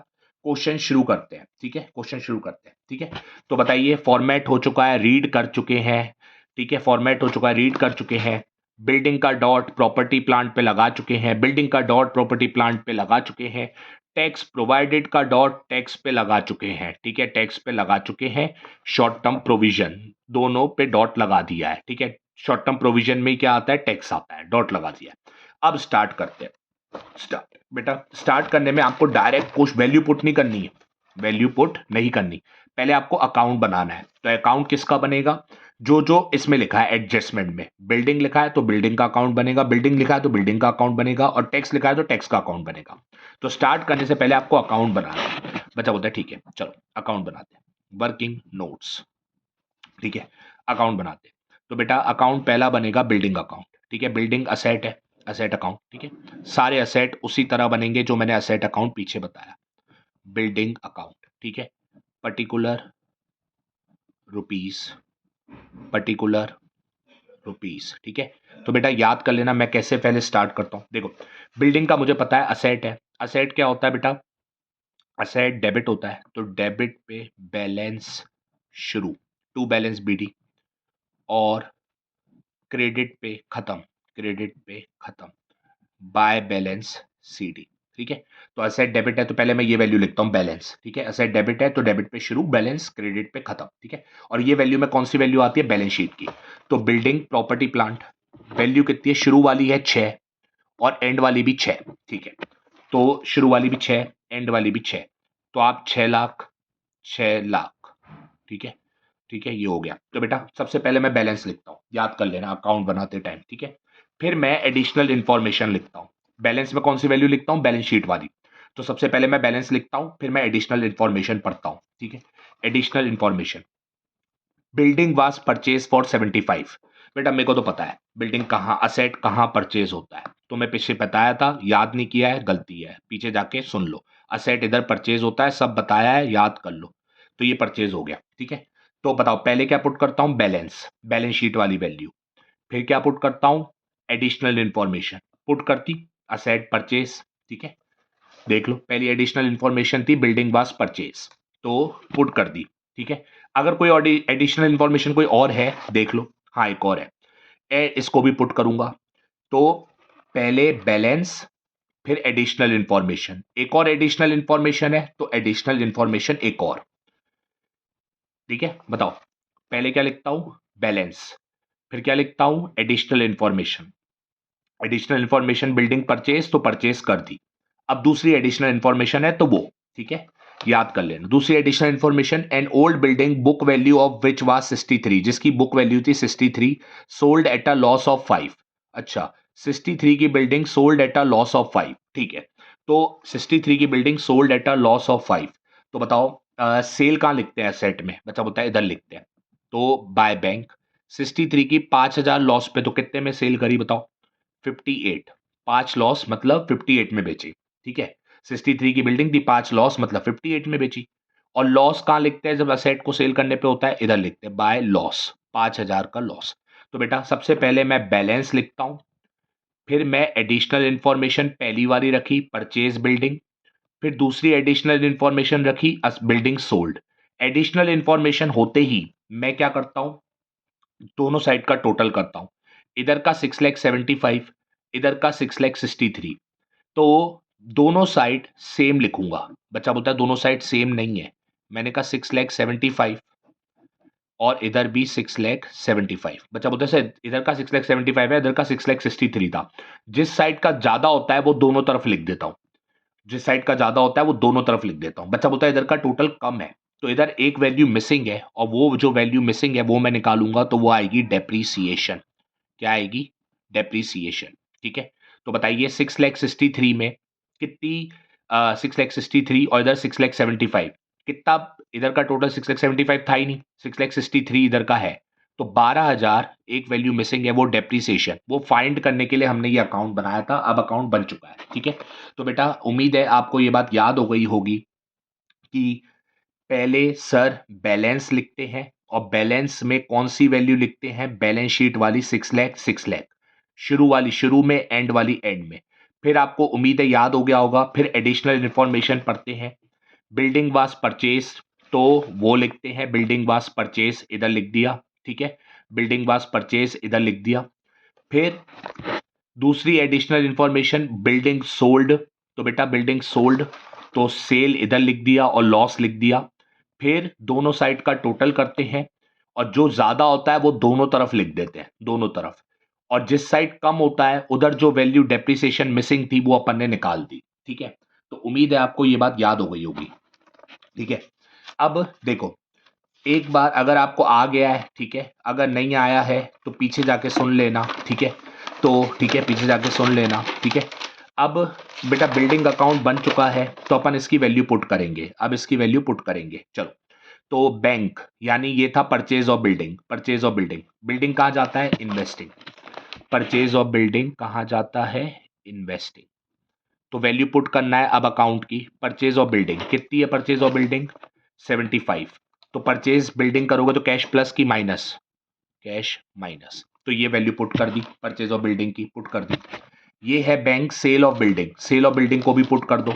क्वेश्चन शुरू करते हैं, ठीक है, क्वेश्चन शुरू करते हैं, ठीक है। तो बताइए, फॉर्मेट हो चुका है, रीड कर चुके हैं, ठीक है, फॉर्मेट हो चुका है, रीड कर चुके हैं, बिल्डिंग का डॉट प्रॉपर्टी प्लांट पे लगा चुके हैं, बिल्डिंग का डॉट प्रॉपर्टी प्लांट पे लगा चुके हैं, टैक्स प्रोवाइडेड का डॉट टैक्स पे लगा चुके हैं, ठीक है, टैक्स पे लगा चुके हैं, शॉर्ट टर्म प्रोविजन दोनों पे डॉट लगा दिया है, ठीक है, शॉर्ट टर्म प्रोविजन में क्या आता है, टैक्स आता है, डॉट लगा दिया। अब स्टार्ट करते हैं। स्टार्ट बेटा, स्टार्ट करने में आपको डायरेक्ट कुछ वैल्यू पुट नहीं करनी है, वैल्यू पुट नहीं करनी, पहले आपको अकाउंट बनाना है। तो अकाउंट किसका बनेगा, जो जो इसमें लिखा है एडजस्टमेंट में, बिल्डिंग लिखा है तो बिल्डिंग का अकाउंट बनेगा, बिल्डिंग लिखा है तो बिल्डिंग का अकाउंट बनेगा, और टैक्स लिखा है तो टैक्स का अकाउंट बनेगा। तो स्टार्ट करने से पहले आपको अकाउंट बनाना है। बच्चा बोलता है ठीक है चलो अकाउंट बनाते हैं, वर्किंग नोट्स, ठीक है, अकाउंट बनाते हैं। तो बेटा अकाउंट पहला बनेगा बिल्डिंग अकाउंट, ठीक है, बिल्डिंग असेट है, असेट अकाउंट, ठीक है, सारे असेट उसी तरह बनेंगे जो मैंने असेट अकाउंट पीछे बताया, बिल्डिंग अकाउंट, ठीक है, पर्टिकुलर रुपीस, पर्टिकुलर रुपीस, ठीक है। तो बेटा याद कर लेना मैं कैसे पहले स्टार्ट करता हूं, देखो बिल्डिंग का मुझे पता है असेट है, असेट क्या होता है बेटा, असेट डेबिट होता है, तो डेबिट पे बैलेंस शुरू, टू बैलेंस बीडी, और क्रेडिट पे खत्म, क्रेडिट पे खत्म, बाय बैलेंस सीडी, ठीक है। तो असेट डेबिट है तो पहले मैं ये वैल्यू लिखता हूं बैलेंस, ठीक है, असेट डेबिट है तो डेबिट पे शुरू, बैलेंस क्रेडिट पे खत्म, ठीक है। और ये वैल्यू में कौन सी वैल्यू आती है, बैलेंस शीट की। तो बिल्डिंग प्रॉपर्टी प्लांट वैल्यू कितनी है, शुरू वाली है 6 और एंड वाली भी 6, ठीक है। तो शुरू वाली भी 6, एंड वाली भी 6, तो आप 6 लाख, 6 लाख, ठीक है, ठीक है, ये हो गया। तो बेटा सबसे पहले मैं बैलेंस लिखता हूँ, याद कर लेना अकाउंट बनाते टाइम, ठीक है। फिर मैं एडिशनल इंफॉर्मेशन लिखता हूँ, बैलेंस में कौन सी वैल्यू लिखता हूँ, बैलेंस शीट वाली। तो सबसे पहले मैं बैलेंस लिखता हूँ, फिर मैं एडिशनल इंफॉर्मेशन पढ़ता हूँ, ठीक है। Additional information, building was purchase for 75। बेटा मेरे को तो पता है बिल्डिंग कहाँ, असेट कहाँ परचेज होता है, तो मैं पीछे बताया था, याद नहीं किया है, गलती है, पीछे जाके सुन लो, असेट इधर परचेज होता है, सब बताया है, याद कर लो। तो ये परचेज हो गया, ठीक है। तो बताओ पहले क्या पुट करता हूं, बैलेंस, बैलेंस शीट वाली वैल्यू, फिर क्या पुट करता हूं, एडिशनल इंफॉर्मेशन पुट करती, असेट परचेज, ठीक है। देख लो पहली एडिशनल इंफॉर्मेशन थी बिल्डिंग वाज परचेज, तो पुट कर दी, ठीक है। अगर कोई और एडिशनल इंफॉर्मेशन कोई और है देख लो, हाँ एक और है, इसको भी पुट करूंगा। तो पहले बैलेंस, फिर एडिशनल इंफॉर्मेशन, एक और एडिशनल इंफॉर्मेशन है तो एडिशनल इंफॉर्मेशन एक और, ठीक है। बताओ पहले क्या लिखता हूं, बैलेंस, फिर क्या लिखता हूं, additional information, additional information building purchase तो परचेज कर दी, अब दूसरी एडिशनल इंफॉर्मेशन है तो वो, ठीक है, याद कर लेना। दूसरी additional information, an old building book value of which was 63, जिसकी बुक वैल्यू थी 63, sold at a loss of 5। अच्छा 63 की building sold at a loss of 5, ठीक है। तो 63 की building sold at a loss of 5, तो बताओ सेल कहाँ लिखते हैं सेट में, बच्चा बोलता है इधर लिखते हैं, तो बाय बैंक, 63 की 5000 लॉस पे, तो कितने में सेल करी बताओ, 58, 5 लॉस मतलब 58 में बेची, ठीक है। 63 की बिल्डिंग थी, 5 लॉस मतलब 58 में बेची। और लॉस कहाँ लिखते हैं जब असेट को सेल करने पे होता है, इधर लिखते हैं बाय लॉस, 5000 का लॉस। तो बेटा सबसे पहले मैं बैलेंस लिखता हूं, फिर मैं एडिशनल इंफॉर्मेशन पहली वाली रखी परचेज बिल्डिंग, फिर दूसरी एडिशनल इंफॉर्मेशन रखी बिल्डिंग सोल्ड। एडिशनल इंफॉर्मेशन होते ही मैं क्या करता हूं, दोनों साइड का टोटल करता हूं, इधर का 6,75,000 इधर का 6,63,000। तो दोनों साइड सेम लिखूंगा। बच्चा बोलता है दोनों साइड सेम नहीं है। मैंने कहा 6,75,000 और इधर भी 6,75,000। बच्चा बोलता है सर इधर का 6,75,000 है, इधर का 6,63,000 था। जिस साइड का ज्यादा होता है वो दोनों तरफ लिख देता हूं। जिस साइड का ज्यादा होता है वो दोनों तरफ लिख देता हूं। बच्चा बोलता है इधर का टोटल कम है, तो इधर एक वैल्यू मिसिंग है, और वो जो वैल्यू मिसिंग है वो मैं निकालूंगा, तो वो आएगी डेप्रीसिएशन। क्या आएगी? डेप्रीसिएशन। ठीक है, तो बताइए 6,63,000 में कितनी 6,63,000 और इधर 6,75,000 कितना? इधर का टोटल 6,75,000 था ही नहीं, 6,63,000 इधर का है, तो 12,000 एक वैल्यू मिसिंग है, वो डेप्रीसिएशन। वो फाइंड करने के लिए हमने ये अकाउंट बनाया था, अब अकाउंट बन चुका है। ठीक है, तो बेटा उम्मीद है आपको ये बात याद हो गई होगी कि पहले सर बैलेंस लिखते हैं, और बैलेंस में कौन सी वैल्यू लिखते हैं? बैलेंस शीट वाली 6 लाख, शुरू वाली शुरू में, एंड वाली एंड में। फिर आपको उम्मीद है याद हो गया होगा, फिर एडिशनल इंफॉर्मेशन पढ़ते हैं। बिल्डिंग वाज परचेज, तो वो लिखते हैं बिल्डिंग वाज परचेज, इधर लिख दिया। ठीक है, बिल्डिंग वाज परचेज इधर लिख दिया। फिर दूसरी एडिशनल इंफॉर्मेशन बिल्डिंग सोल्ड, तो बेटा बिल्डिंग सोल्ड, तो सेल इधर लिख दिया और लॉस लिख दिया। फिर दोनों साइड का टोटल करते हैं, और जो ज्यादा होता है वो दोनों तरफ लिख देते हैं, दोनों तरफ। और जिस साइड कम होता है उधर जो वैल्यू डेप्रिसिएशन मिसिंग थी वो अपन ने निकाल दी। ठीक है, तो उम्मीद है आपको ये बात याद हो गई होगी। ठीक है, अब देखो, एक बार अगर आपको आ गया है, ठीक है, अगर नहीं आया है तो पीछे जाके सुन लेना। ठीक है, तो ठीक है, पीछे जाके सुन लेना। ठीक है, अब बेटा बिल्डिंग अकाउंट बन चुका है, तो अपन इसकी वैल्यू पुट करेंगे। अब इसकी वैल्यू पुट करेंगे, चलो। तो बैंक, यानी ये था purchase of building, purchase of building. Building कहाँ जाता है? इन्वेस्टिंग। परचेज ऑफ बिल्डिंग कहाँ जाता है? इन्वेस्टिंग। तो वैल्यू पुट करना है अब अकाउंट की। परचेज ऑफ बिल्डिंग कितनी है? Purchase of building 75। तो परचेज बिल्डिंग करोगे तो कैश प्लस की माइनस? Cash minus. तो ये वैल्यू पुट कर दी, परचेज ऑफ बिल्डिंग की पुट कर दी। ये है bank sale of building, sale of building को भी पुट कर दो।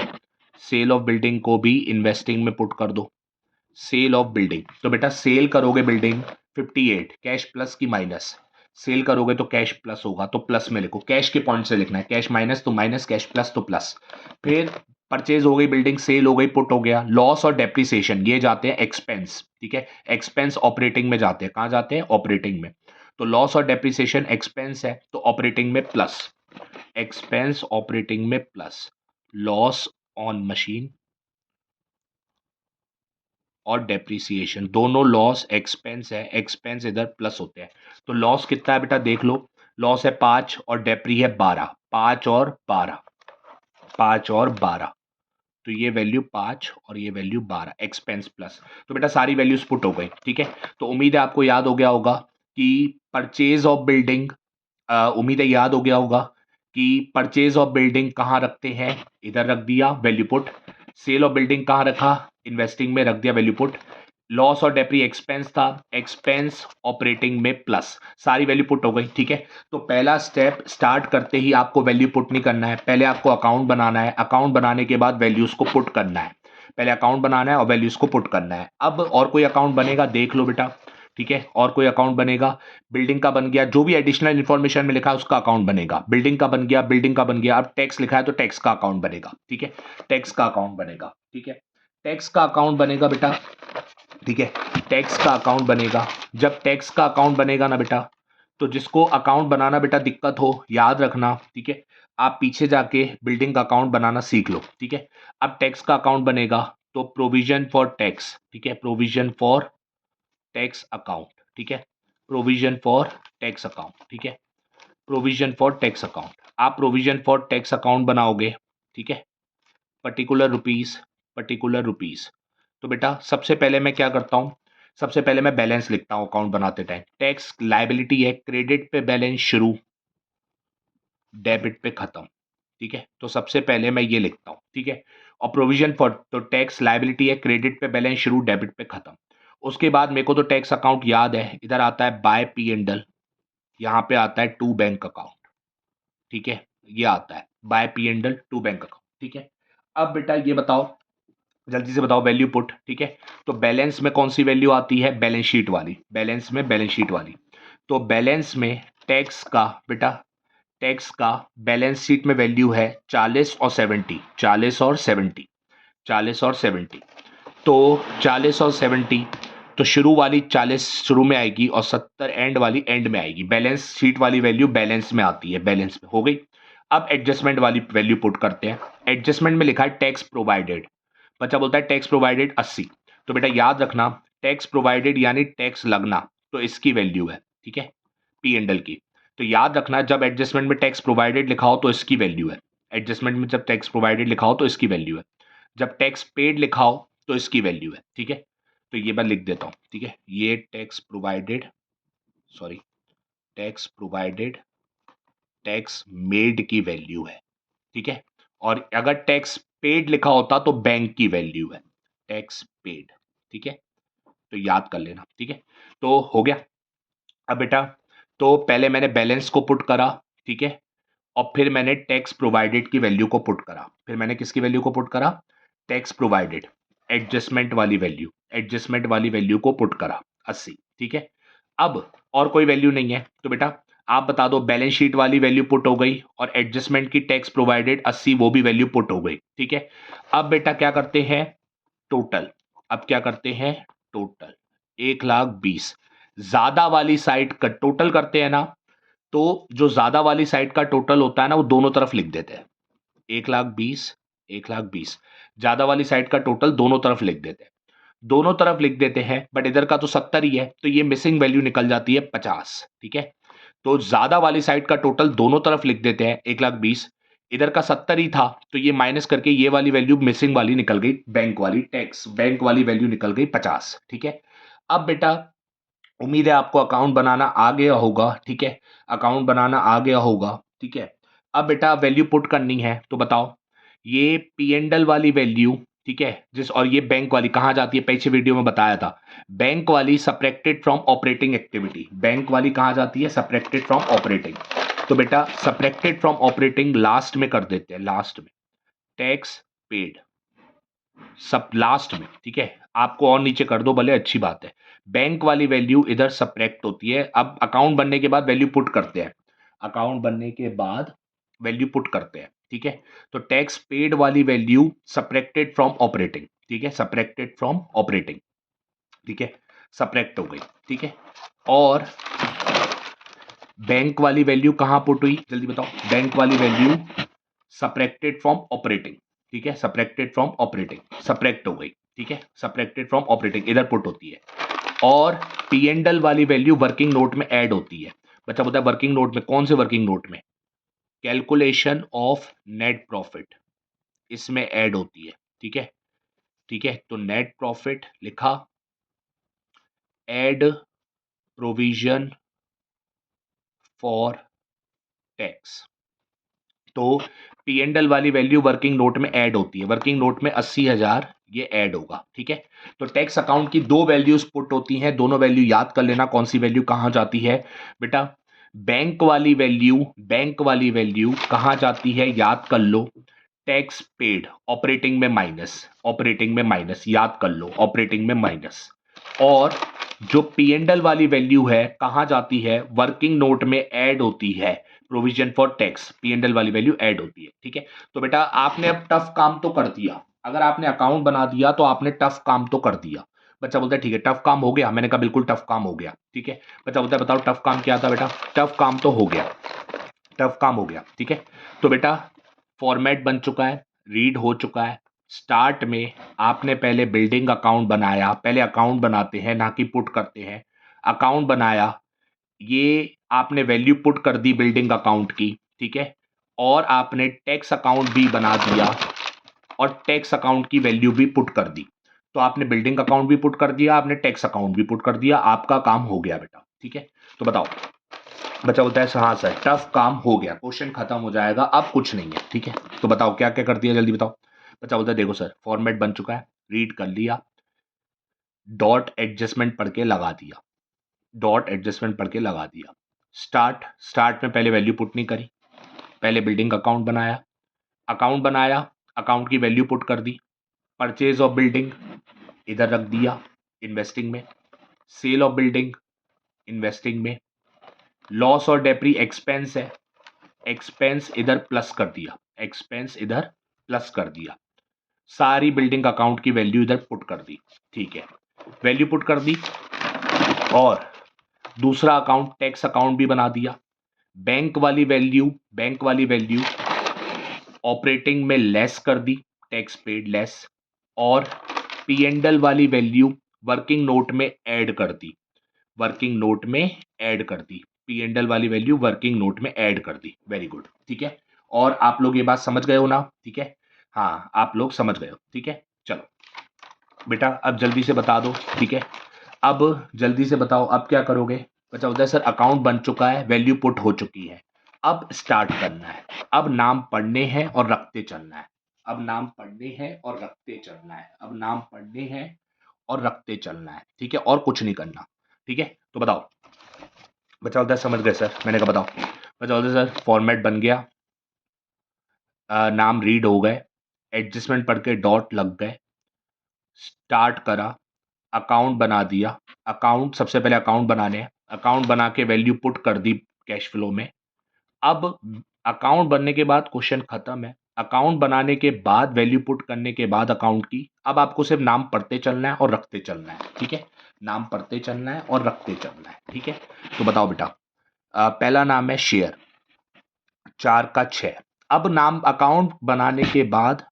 सेल ऑफ बिल्डिंग को भी इन्वेस्टिंग में पुट कर दो। सेल ऑफ बिल्डिंग, तो बेटा सेल करोगे बिल्डिंग 58, कैश प्लस की माइनस? सेल करोगे तो कैश प्लस होगा, तो प्लस में लिखो, कैश के पॉइंट से लिखना है। कैश माइनस तो माइनस, कैश प्लस तो प्लस। फिर परचेज हो गई बिल्डिंग, सेल हो गई, पुट हो गया। लॉस और डेप्रिसिएशन ये जाते हैं एक्सपेंस। ठीक है, एक्सपेंस ऑपरेटिंग में जाते हैं। कहाँ जाते हैं? ऑपरेटिंग में। तो लॉस और डेप्रिसिएशन एक्सपेंस है, तो ऑपरेटिंग में प्लस। एक्सपेंस ऑपरेटिंग में प्लस। लॉस ऑन मशीन और डेप्रिसिएशन दोनों लॉस एक्सपेंस है, एक्सपेंस इधर प्लस होते हैं। तो लॉस कितना है बेटा देख लो, लॉस है 5 और डेप्री है 12। 5 और 12, 5 और 12, तो ये वैल्यू 5 और ये वैल्यू 12, एक्सपेंस प्लस। तो बेटा सारी वैल्यूज पुट हो गई। ठीक है, तो उम्मीद है आपको याद हो गया होगा कि परचेज ऑफ बिल्डिंग, उम्मीद है याद हो गया होगा कि परचेज ऑफ बिल्डिंग कहाँ रखते हैं? इधर रख दिया, value put. Sale of building कहाँ रखा? इन्वेस्टिंग में रख दिया, वैल्यू पुट। लॉस और डेप्री एक्सपेंस था, एक्सपेंस ऑपरेटिंग में प्लस। सारी वैल्यू पुट हो गई। ठीक है, तो पहला स्टेप, स्टार्ट करते ही आपको वैल्यू पुट नहीं करना है, पहले आपको अकाउंट बनाना है। अकाउंट बनाने के बाद वैल्यूज को पुट करना है। पहले अकाउंट बनाना है और वैल्यूज को पुट करना है। अब और कोई अकाउंट बनेगा देख लो बेटा। ठीक है, और कोई अकाउंट बनेगा, बिल्डिंग का बन गया, जो भी एडिशनल इंफॉर्मेशन में लिखा है उसका अकाउंट बनेगा। बिल्डिंग का बन गया, बिल्डिंग का बन गया। अब टैक्स लिखा है तो टैक्स का अकाउंट बनेगा। ठीक है, टैक्स का अकाउंट बनेगा। ठीक है, टैक्स का अकाउंट बनेगा बेटा। ठीक है, टैक्स का अकाउंट बनेगा। जब टैक्स का अकाउंट बनेगा ना बेटा, तो जिसको अकाउंट बनाना बेटा दिक्कत हो, याद रखना। ठीक है, आप पीछे जाके बिल्डिंग का अकाउंट बनाना सीख लो। ठीक है, अब टैक्स का अकाउंट बनेगा, तो प्रोविजन फॉर टैक्स। ठीक है, प्रोविजन फॉर टैक्स अकाउंट। ठीक है, प्रोविजन फॉर टैक्स अकाउंट। ठीक है, प्रोविजन फॉर टैक्स अकाउंट। आप प्रोविजन फॉर टैक्स अकाउंट बनाओगे। ठीक है, पर्टिकुलर रुपीस, पर्टिकुलर रुपीस। तो बेटा सबसे पहले मैं क्या करता हूं? सबसे पहले मैं बैलेंस लिखता हूं अकाउंट बनाते टाइम। टैक्स लायबिलिटी है, क्रेडिट पे बैलेंस शुरू, डेबिट पे खत्म। ठीक है, तो सबसे पहले मैं ये लिखता हूं। ठीक है, और प्रोविजन फॉर, तो टैक्स लायबिलिटी है, क्रेडिट पे बैलेंस शुरू, डेबिट पे खत्म। उसके बाद मेरे को तो टैक्स अकाउंट याद है, इधर आता है बाय पी एंड एल, यहाँ पे आता है टू बैंक अकाउंट। ठीक है, ये आता है bye P and L to bank account. ठीक है, अब बेटा ये बताओ, जल्दी से बताओ वैल्यू पुट। ठीक है, तो बैलेंस में कौन सी वैल्यू आती है? बैलेंस शीट वाली। बैलेंस में बैलेंस शीट वाली, तो बैलेंस में टैक्स का बेटा टैक्स का बैलेंस शीट में वैल्यू है 40 और 70, 40 और 70, 40 और 70। तो 40 और 70, तो शुरू वाली 40 शुरू में आएगी और 70 एंड वाली एंड में आएगी। बैलेंस शीट वाली वैल्यू बैलेंस में आती है, बैलेंस में हो गई। अब एडजस्टमेंट वाली वैल्यू पुट करते हैं। एडजस्टमेंट में लिखा है टैक्स प्रोवाइडेड, बच्चा बोलता है टैक्स प्रोवाइडेड 80। तो बेटा याद रखना, टैक्स प्रोवाइडेड यानी टैक्स लगना, तो इसकी वैल्यू है, ठीक है, पी एंड एल की। तो याद रखना जब एडजस्टमेंट में टैक्स प्रोवाइडेड लिखा हो तो इसकी वैल्यू है, एडजस्टमेंट में जब टैक्स प्रोवाइडेड लिखा हो तो इसकी वैल्यू है, जब टैक्स पेड लिखा हो तो इसकी वैल्यू है, ठीक है। तो ये मैं लिख देता हूं, ठीक है, ये tax provided, sorry, tax provided tax made की वैल्यू है, ठीक है। और अगर टैक्स पेड लिखा होता तो बैंक की वैल्यू है, टैक्स पेड, ठीक है। तो याद कर लेना, ठीक है। तो हो गया। अब बेटा, तो पहले मैंने बैलेंस को पुट करा, ठीक है, और फिर मैंने टैक्स प्रोवाइडेड की वैल्यू को पुट करा, फिर मैंने किसकी वैल्यू को पुट करा, टैक्स प्रोवाइडेड, एडजस्टमेंट वाली वैल्यू, एडजस्टमेंट वाली वैल्यू को पुट करा 80, ठीक है। अब और कोई वैल्यू नहीं है तो बेटा आप बता दो, बैलेंस शीट वाली वैल्यू पुट हो गई और एडजस्टमेंट की टैक्स प्रोवाइडेड 80 वो भी वैल्यू पुट हो गई, ठीक है। अब बेटा क्या करते हैं, टोटल, अब क्या करते हैं, टोटल 1,20,000, ज्यादा वाली साइड का टोटल करते हैं ना, तो जो ज्यादा वाली साइड का टोटल होता है ना वो दोनों तरफ लिख देते हैं, 1,20,000, 1,20,000, ज्यादा वाली साइड का टोटल दोनों तरफ लिख देते हैं, दोनों तरफ लिख देते हैं, बट इधर का तो 70 ही है तो ये मिसिंग वैल्यू निकल जाती है 50, ठीक है। तो ज्यादा वाली साइड का टोटल दोनों तरफ लिख देते हैं 1,20,000, इधर का 70 ही था तो ये माइनस करके ये वाली वैल्यू मिसिंग वाली निकल गई, बैंक वाली, टैक्स बैंक वाली वैल्यू निकल गई 50, ठीक है। अब बेटा उम्मीद है आपको अकाउंट बनाना आ गया होगा, ठीक है, अकाउंट बनाना आ गया होगा, ठीक है। अब बेटा वैल्यू पुट करनी है तो बताओ, ये पी एंड एल वाली वैल्यू, ठीक है, जिस और ये बैंक वाली कहाँ जाती है, पीछे वीडियो में बताया था, बैंक वाली subtracted from operating activity, bank वाली कहाँ जाती है, सब्ट्रैक्टेड फ्रॉम ऑपरेटिंग। तो बेटा सब्ट्रैक्टेड फ्रॉम ऑपरेटिंग लास्ट में कर देते हैं, लास्ट में, टैक्स पेड सब लास्ट में, ठीक है, आपको और नीचे कर दो भले, अच्छी बात है। बैंक वाली वैल्यू इधर सब्ट्रैक्ट होती है। अब अकाउंट बनने के बाद वैल्यू पुट करते हैं, अकाउंट बनने के बाद वैल्यू पुट करते हैं, ठीक है। तो टैक्स पेड वाली वैल्यू सब्ट्रैक्टेड फ्रॉम ऑपरेटिंग, ठीक है, सब्ट्रैक्टेड फ्रॉम ऑपरेटिंग, ठीक है, सब्ट्रैक्ट हो गई, ठीक है। और बैंक वाली वैल्यू कहां पुट हुई, जल्दी बताओ, बैंक वाली वैल्यू सब्ट्रैक्टेड फ्रॉम ऑपरेटिंग, ठीक है, सब्ट्रैक्टेड फ्रॉम ऑपरेटिंग, सब्ट्रैक्ट हो गई, ठीक है, सब्ट्रैक्टेड फ्रॉम ऑपरेटिंग इधर पुट होती है। और पी एंड एल वाली वैल्यू वर्किंग नोट में ऐड होती है। बच्चा बोलता है वर्किंग नोट में, कौन से वर्किंग नोट में, कैलकुलेशन ऑफ नेट प्रॉफिट, इसमें ऐड होती है, ठीक है, ठीक है। तो नेट प्रॉफिट लिखा, ऐड प्रोविजन फॉर टैक्स, तो पी एंड एल वाली वैल्यू वर्किंग नोट में ऐड होती है, वर्किंग नोट में 80,000 ये ऐड होगा, ठीक है। तो टैक्स अकाउंट की दो वैल्यूज पुट होती हैं, दोनों वैल्यू याद कर लेना कौन सी वैल्यू कहां जाती है बेटा, बैंक वाली वैल्यू, बैंक वाली वैल्यू कहां जाती है याद कर लो, टैक्स पेड ऑपरेटिंग में माइनस, ऑपरेटिंग में माइनस, याद कर लो ऑपरेटिंग में माइनस। और जो पी एंड एल वाली वैल्यू है कहां जाती है, वर्किंग नोट में ऐड होती है, provision for tax, P and L वाली वैल्यू ऐड होती है, ठीक है। तो बेटा आपने अब टफ काम तो कर दिया, अगर आपने अकाउंट बना दिया तो आपने टफ काम तो कर दिया। बच्चा बोलता है ठीक है टफ काम हो गया, मैंने कहा बिल्कुल टफ काम हो गया, ठीक है। बच्चा बोलता है बताओ टफ काम क्या था बेटा, टफ काम तो हो गया, टफ काम हो गया, ठीक है। तो बेटा फॉर्मेट बन चुका है, रीड हो चुका है। स्टार्ट में आपने पहले बिल्डिंग अकाउंट बनाया, पहले अकाउंट बनाते हैं ना कि पुट करते हैं, अकाउंट बनाया, ये आपने वैल्यू पुट कर दी बिल्डिंग अकाउंट की, ठीक है। और आपने टैक्स अकाउंट भी बना दिया और टैक्स अकाउंट की वैल्यू भी पुट कर दी। तो आपने बिल्डिंग अकाउंट भी पुट कर दिया, आपने टैक्स अकाउंट भी पुट कर दिया, आपका काम हो गया बेटा, ठीक है। तो बताओ, बच्चा बोलता है हाँ सर टफ काम हो गया, क्वेश्चन खत्म हो जाएगा, अब कुछ नहीं है, ठीक है। तो बताओ क्या क्या कर दिया, जल्दी बताओ। बच्चा बोलता है देखो सर फॉर्मेट बन चुका है, रीड कर लिया, डॉट एडजस्टमेंट पढ़ के लगा दिया, डॉट एडजस्टमेंट पढ़ के लगा दिया। स्टार्ट, स्टार्ट में पहले वैल्यू पुट नहीं करी, पहले बिल्डिंग अकाउंट बनाया, अकाउंट बनाया, अकाउंट की वैल्यू पुट कर दी, परचेज ऑफ बिल्डिंग इधर रख दिया इन्वेस्टिंग में, सेल ऑफ बिल्डिंग इन्वेस्टिंग में, लॉस और डेप्री एक्सपेंस है, एक्सपेंस इधर प्लस कर दिया, एक्सपेंस इधर प्लस कर दिया, सारी बिल्डिंग अकाउंट की वैल्यू इधर पुट कर दी, ठीक है, वैल्यू पुट कर दी। और दूसरा अकाउंट टैक्स अकाउंट भी बना दिया, बैंक वाली वैल्यू ऑपरेटिंग में लेस कर दी, टैक्स पेड लेस, और पी एंड एल वाली वैल्यू वर्किंग नोट में ऐड कर दी, वर्किंग नोट में ऐड कर दी, पी एंड एल वाली वैल्यू वर्किंग नोट में ऐड कर दी। वेरी गुड, ठीक है। और आप लोग ये बात समझ गए हो ना, ठीक है, हाँ आप लोग समझ गए हो, ठीक है। चलो बेटा अब जल्दी से बता दो, ठीक है, अब जल्दी से बताओ अब क्या करोगे। बच्चा बोलता है सर अकाउंट बन चुका है, वैल्यू पुट हो चुकी है, अब स्टार्ट करना है, अब नाम पढ़ने हैं और रखते चलना है, अब नाम पढ़ने हैं और रखते चलना है, अब नाम पढ़ने हैं और रखते चलना है, ठीक है, और कुछ नहीं करना, ठीक है। तो बताओ, बच्चा बोलता है समझ गए सर, मैंने कहा बताओ। बच्चा बोलता है सर फॉर्मेट बन गया, नाम रीड हो गए, एडजस्टमेंट पढ़ के डॉट लग गए, स्टार्ट करा, अकाउंट बना दिया, अकाउंट सबसे पहले अकाउंट बनाने हैं, अकाउंट बना के वैल्यू पुट कर दी कैश फ्लो में। अब अकाउंट बनने के बाद क्वेश्चन खत्म है, अकाउंट बनाने के बाद वैल्यू पुट करने के बाद अकाउंट की, अब आपको सिर्फ नाम पढ़ते चलना है और रखते चलना है, ठीक है, नाम पढ़ते चलना है और रखते चलना है, ठीक है। तो बताओ बेटा, पहला नाम है शेयर, 4 का 6। अब नाम अकाउंट बनाने के बाद,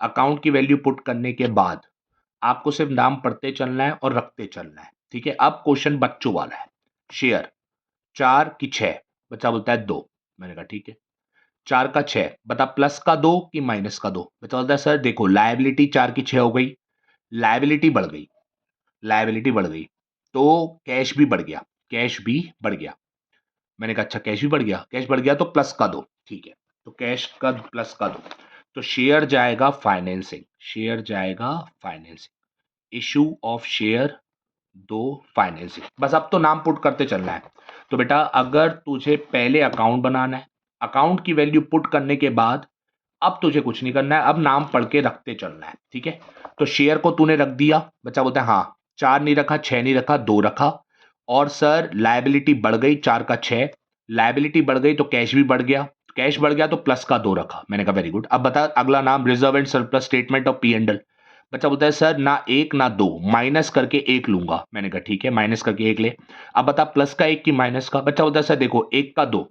अकाउंट की वैल्यू पुट करने के बाद आपको सिर्फ नाम पढ़ते चलना है और रखते चलना है, ठीक है। अब क्वेश्चन बच्चों वाला है, शेयर 4 की 6, बच्चा बोलता है 2, मैंने कहा ठीक है, 4 का 6, बता प्लस का 2 कि माइनस का 2। बच्चा बोलता है सर देखो लायबिलिटी 4 की 6 हो गई, लायबिलिटी बढ़ गई, लायबिलिटी बढ़ गई, तो कैश भी बढ़ गया, कैश भी बढ़ गया। मैंने कहा अच्छा कैश भी बढ़ गया, कैश बढ़ गया तो प्लस का दो, ठीक है, तो कैश का प्लस का दो, तो शेयर जाएगा फाइनेंसिंग, शेयर जाएगा फाइनेंसिंग, इशू ऑफ शेयर दो फाइनेंसिंग। बस अब तो नाम पुट करते चलना है। तो बेटा अगर तुझे पहले अकाउंट बनाना है, अकाउंट की वैल्यू पुट करने के बाद अब तुझे कुछ नहीं करना है, अब नाम पढ़ के रखते चलना है, ठीक है। तो शेयर को तूने रख दिया, बच्चा बोलता है हाँ, 4 नहीं रखा, 6 नहीं रखा, 2 रखा, और सर लायबिलिटी बढ़ गई 4 का 6, लायबिलिटी बढ़ गई तो कैश भी बढ़ गया, कैश बढ़ गया तो प्लस का 2 रखा। मैंने कहा वेरी गुड। अब बता अगला नाम, reserve and surplus statement of P and L. बच्चा बोलता है सर ना 1 ना 2, माइनस करके 1 लूंगा। मैंने कहा ठीक है, माइनस करके 1 ले। अब बता प्लस का 1 की माइनस का। बच्चा बोलता है सर देखो 1 का 2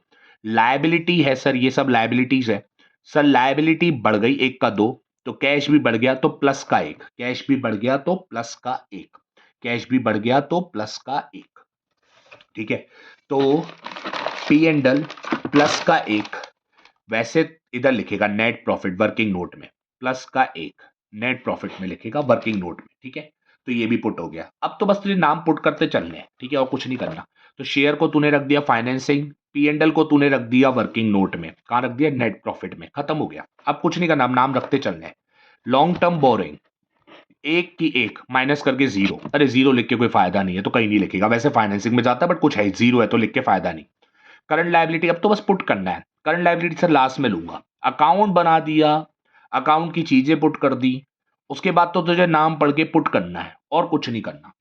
लायबिलिटी है सर, ये सब लायबिलिटीज है सर, लायबिलिटी बढ़ गई 1 का 2, तो कैश भी बढ़ गया तो प्लस का 1, कैश भी बढ़ गया तो प्लस का 1, कैश भी बढ़ गया तो प्लस का 1, ठीक है। तो पी एंड एल प्लस का 1, वैसे इधर लिखेगा नेट प्रॉफिट वर्किंग नोट में, प्लस का 1 नेट प्रॉफिट में लिखेगा वर्किंग नोट में, ठीक है। तो ये भी पुट हो गया। अब तो बस तुझे नाम पुट करते चलने हैं, ठीक है, और कुछ नहीं करना। तो शेयर को तूने रख दिया फाइनेंसिंग, पी एंड एल को तूने रख दिया वर्किंग नोट में, कहां रख दिया, नेट प्रॉफिट में, खत्म हो गया। अब कुछ नहीं करना, नाम रखते चलने हैं। लॉन्ग टर्म बोरिंग, 1 की 1 माइनस करके 0, अरे 0 लिख के कोई फायदा नहीं है, तो कहीं नहीं लिखेगा, वैसे फाइनेंसिंग में जाता है बट कुछ है 0 है तो लिख के फायदा नहीं। करंट लायबिलिटी अब तो बस पुट करना है, करंट लायबिलिटी सर लास्ट में लूंगा। अकाउंट बना दिया, अकाउंट की चीजें पुट कर दी, उसके बाद तो तुझे नाम पढ़ के पुट करना है और कुछ नहीं करना,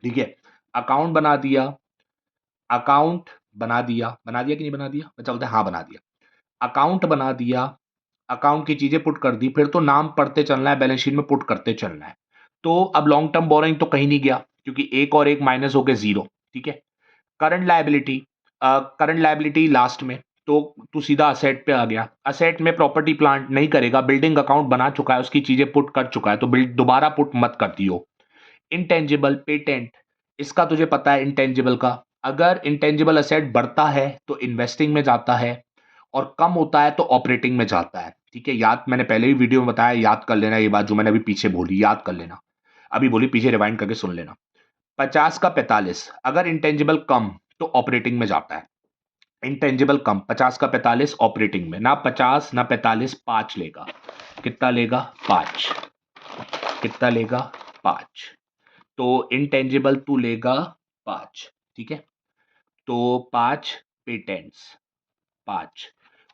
ठीक है। अकाउंट बना दिया, अकाउंट बना दिया कि नहीं बना दिया, बच्चा बोलता है हाँ बना दिया। अकाउंट बना दिया, अकाउंट की चीजें पुट कर दी, फिर तो नाम पढ़ते चलना है, बैलेंस शीट में पुट करते चलना है। तो अब लॉन्ग टर्म बोरोइंग तो कहीं नहीं गया क्योंकि 1 और 1 माइनस हो गए 0, ठीक है। Current liability, current liability last में, तो तू सीधा असेट पे आ गया। असेट में प्रॉपर्टी प्लांट नहीं करेगा, बिल्डिंग अकाउंट बना चुका है, उसकी चीजें पुट कर चुका है, तो बिल्ड दोबारा पुट मत कर दियो। इंटेंजिबल पेटेंट, इसका तुझे पता है इंटेंजिबल का, अगर इंटेंजिबल असेट बढ़ता है तो इन्वेस्टिंग में जाता है और कम होता है तो ऑपरेटिंग में जाता है, ठीक है। याद मैंने पहले ही वीडियो में बताया, याद कर लेना ये बात जो मैंने अभी पीछे बोली, याद कर लेना, अभी बोली पीछे रिवाइंड करके सुन लेना। 50 का 45, अगर इंटेंजिबल कम तो ऑपरेटिंग में जाता है, इंटेंजिबल कम, 50 का 45 ऑपरेटिंग में, ना 50 ना 45, 5 लेगा, कितना लेगा 5, कितना लेगा 5, तो इंटेंजिबल तू लेगा 5, ठीक है। तो 5 पेटेंट्स, 5,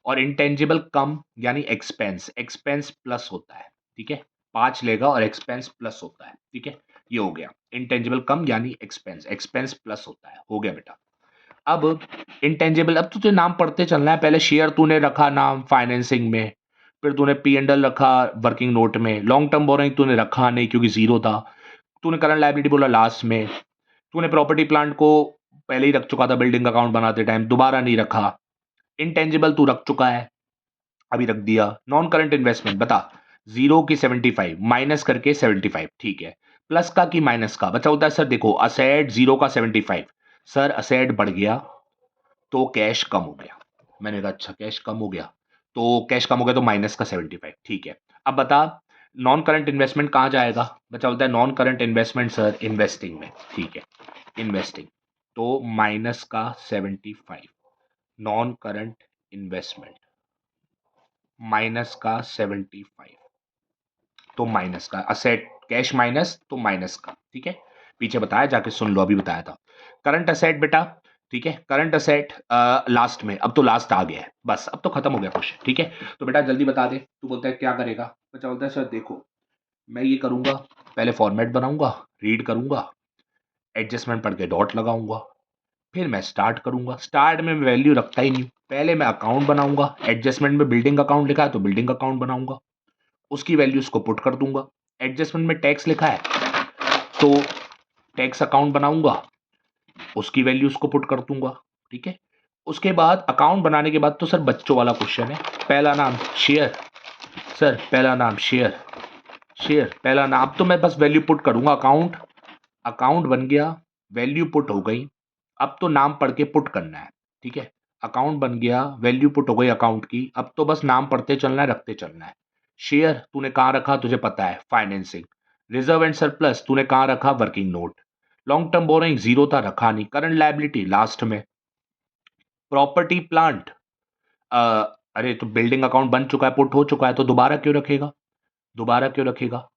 और इंटेंजिबल कम यानी एक्सपेंस, एक्सपेंस प्लस होता है, ठीक है, 5 लेगा और एक्सपेंस प्लस होता है, ठीक है। ये हो गया इंटेंजिबल कम यानी एक्सपेंस, एक्सपेंस प्लस होता है, हो गया बेटा। अब इंटेंजिबल, अब तुझे नाम पढ़ते चलना है। पहले शेयर तूने रखा नाम फाइनेंसिंग में, फिर तूने पी एंड एल रखा वर्किंग नोट में, लॉन्ग टर्म बोरोइंग तूने रखा नहीं क्योंकि जीरो था, तूने करंट लायबिलिटी बोला लास्ट में, तूने प्रॉपर्टी प्लांट को पहले ही रख चुका था बिल्डिंग अकाउंट बनाते टाइम, दोबारा नहीं रखा। इंटेंजिबल तू रख चुका है, अभी रख दिया। नॉन करंट इन्वेस्टमेंट बता, जीरो की 75 माइनस करके 75, ठीक है। प्लस का कि माइनस का? बच्चा बोलता है सर देखो असेट जीरो का 75, सर असेट बढ़ गया तो कैश कम हो गया। मैंने कहा अच्छा कैश कम हो गया, तो कैश कम हो गया तो माइनस का 75, ठीक है। अब बता नॉन करंट इन्वेस्टमेंट कहाँ जाएगा? बच्चा बोलता है non current investment sir investing में, ठीक है, इन्वेस्टिंग, तो माइनस का 75, नॉन करंट इन्वेस्टमेंट माइनस का 75, तो माइनस का असेट, कैश माइनस तो माइनस का, ठीक है। पीछे बताया, जाके सुन लो, अभी बताया था। करंट असेट बेटा, ठीक है, करंट असेट लास्ट में, अब तो लास्ट आ गया है, बस अब तो खत्म हो गया क्वेश्चन, ठीक है। तो बेटा जल्दी बता दे, तू बोलता है क्या करेगा? बच्चा बोलता है सर देखो मैं ये करूंगा, पहले फॉर्मेट बनाऊंगा, रीड करूंगा, एडजस्टमेंट पढ़ के डॉट लगाऊंगा, फिर मैं स्टार्ट करूंगा। स्टार्ट में मैं वैल्यू रखता ही नहीं, पहले मैं अकाउंट बनाऊंगा, एडजस्टमेंट में बिल्डिंग अकाउंट लिखा है तो बिल्डिंग अकाउंट बनाऊंगा, उसकी वैल्यूज को पुट कर दूंगा। एडजस्टमेंट में टैक्स लिखा है तो टैक्स अकाउंट बनाऊंगा, उसकी वैल्यूज को पुट कर दूंगा, ठीक है। उसके बाद अकाउंट बनाने के बाद तो सर बच्चों वाला क्वेश्चन है, पहला नाम शेयर, सर पहला नाम शेयर, शेयर पहला नाम, अब तो मैं बस वैल्यू पुट करूंगा। अकाउंट, अकाउंट बन गया, वैल्यू पुट हो गई, अब तो नाम पढ़ के पुट करना है, ठीक है। अकाउंट बन गया, वैल्यू पुट हो गई अकाउंट की, अब तो बस नाम पढ़ते चलना है, रखते चलना है। शेयर तूने कहाँ रखा तुझे पता है, फाइनेंसिंग। रिजर्व एंड सरप्लस तूने कहाँ रखा, working note. Long term borrowing zero था, रखा नहीं। करंट लायबिलिटी लास्ट में। प्रॉपर्टी प्लांट, अरे तो बिल्डिंग अकाउंट बन चुका है, पुट हो चुका है, तो दोबारा क्यों रखेगा, दोबारा क्यों रखेगा।